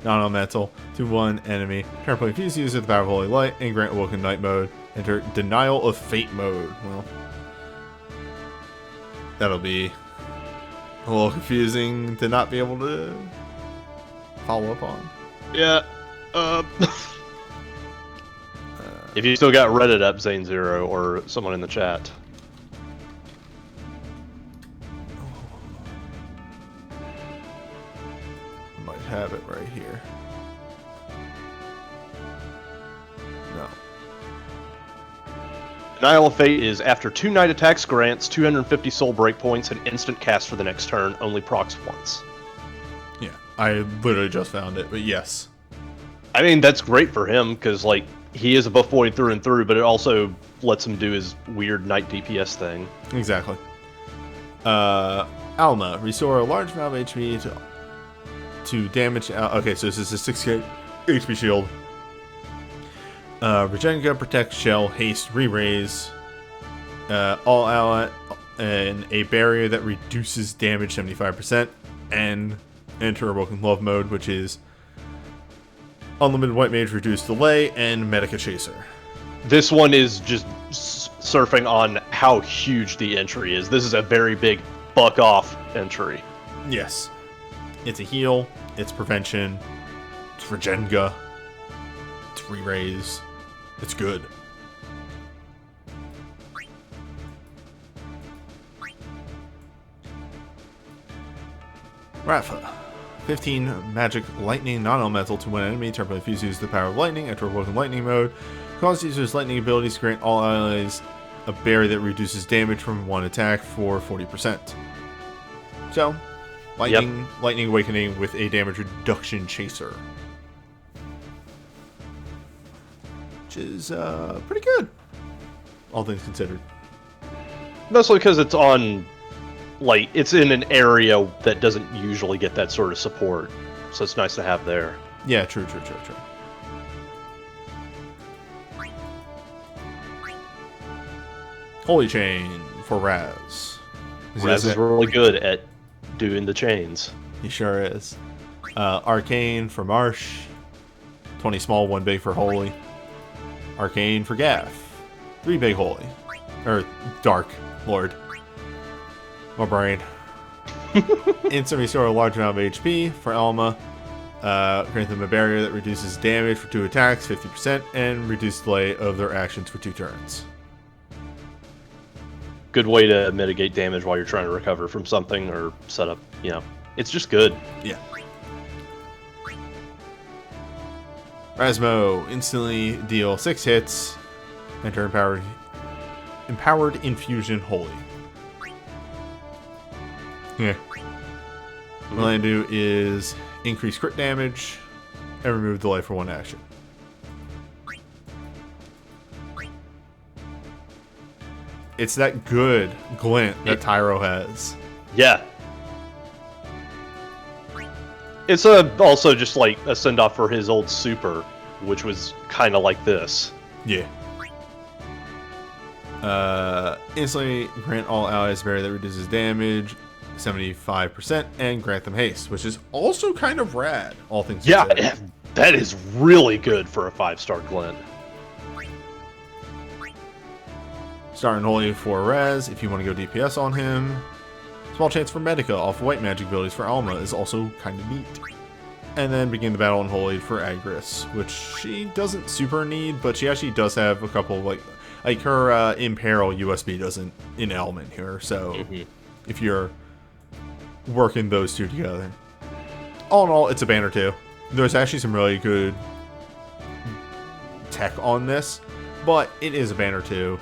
non-elemental to 1 enemy. Turn point fuse user the power of holy light and grant awoken night mode. Enter denial of fate mode. Well, that'll be a little confusing to not be able to follow up on. Yeah. If you still got Reddit up, Zane Zero, or someone in the chat. Might have it right here. No. Denial of Fate is after 2 night attacks grants 250 soul break points and instant cast for the next turn, only procs once. Yeah, I literally just found it, but yes. I mean, that's great for him, because, like, he is a buff boy through and through, but it also lets him do his weird night DPS thing. Exactly. Alma, restore a large amount of HP to damage. Okay, so this is a 6k HP shield. Regenga, Protect, Shell, Haste, Re-Raise. All ally, and a barrier that reduces damage 75%. And enter Awoken Love mode, which is Unlimited White Mage, Reduced Delay, and Medica Chaser. This one is just surfing on how huge the entry is. This is a very big buck off entry. Yes. It's a heal, it's prevention, it's Regenga, it's Re-Raise. It's good. Rafa. 15 magic lightning non-elemental to one enemy. Turn point fuse uses the power of lightning. Enter Awoken Lightning mode. Cause users lightning abilities to grant all allies a barrier that reduces damage from 1 attack for 40%. So, lightning awakening with a damage reduction chaser. Which is pretty good, all things considered. Mostly because it's on, like, it's in an area that doesn't usually get that sort of support, so it's nice to have there. Yeah, true. Holy Chain for Raz. Raz is really good at doing the chains. He sure is. Arcane for Marsh. 20 small, 1 big for Holy. Arcane for Gaff. 3 big Holy. Or Dark Lord. My brain. Instant restore a large amount of HP for Alma. Grant them a barrier that reduces damage for 2 attacks, 50%, and reduce delay of their actions for 2 turns. Good way to mitigate damage while you're trying to recover from something or set up, you know. It's just good. Yeah. Rasmo, instantly deal 6 hits. Enter Empowered Infusion Holy. Yeah. Orlando is increased crit damage, and remove delay for 1 action. It's that good glint that Tyro has. Yeah. It's also just like a send-off for his old super, which was kind of like this. Yeah. Instantly grant all allies barrier that reduces damage 75% and grant them haste, which is also kind of rad, all things considered. Yeah, that is really good for a 5-star glint. Starting Holy for res if you want to go DPS on him. Small chance for Medica off white magic abilities for Alma is also kind of neat. And then begin the battle on Holy for Agris, which she doesn't super need, but she actually does have a couple like her Imperil USB doesn't in element here, so if you're working those two together. All in all, it's a banner 2. There's actually some really good tech on this, but it is a banner 2.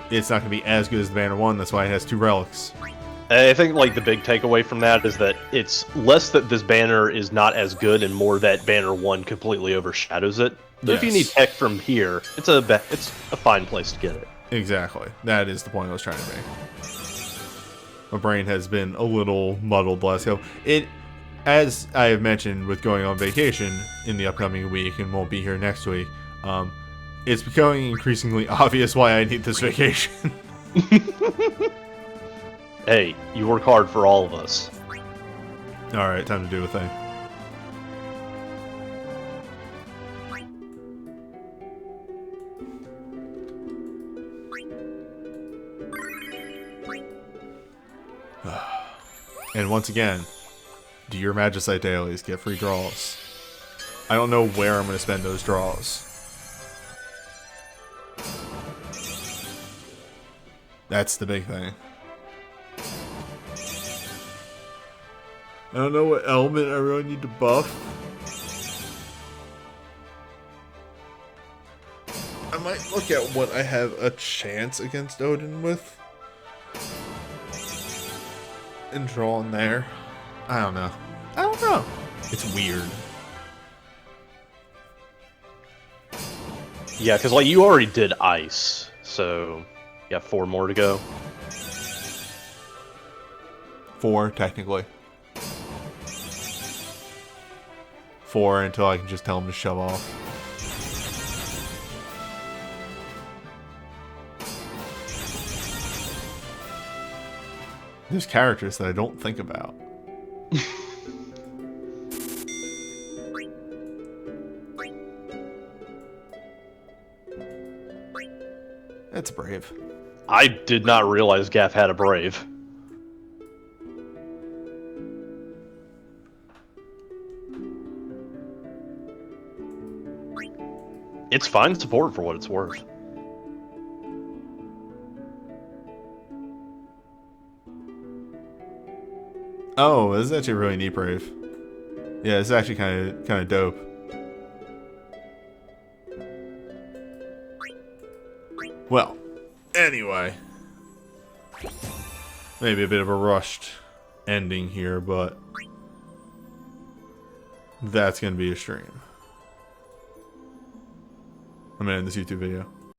It's not going to be as good as the banner 1, that's why it has 2 relics. I think like the big takeaway from that is that it's less that this banner is not as good and more that banner 1 completely overshadows it. But if you need tech from here, it's a fine place to get it. Exactly. That is the point I was trying to make. My brain has been a little muddled the last couple. As I have mentioned with going on vacation in the upcoming week and won't be here next week, it's becoming increasingly obvious why I need this vacation. Hey, you work hard for all of us. Alright, time to do a thing. And once again, do your Magicite dailies, get free draws. I don't know where I'm going to spend those draws. That's the big thing. I don't know what element I really need to buff. I might look at what I have a chance against Odin with. And draw in there. I don't know. It's weird. Yeah, because like you already did ice, so you have 4 more to go. 4, technically. 4 until I can just tell him to shove off. There's characters that I don't think about. That's brave. I did not realize Gaff had a Brave. It's fine support for what it's worth. Oh, this is actually a really neat brave. Yeah, it's actually kind of dope. Well, anyway, maybe a bit of a rushed ending here, but that's gonna be a stream. I'm gonna end this YouTube video.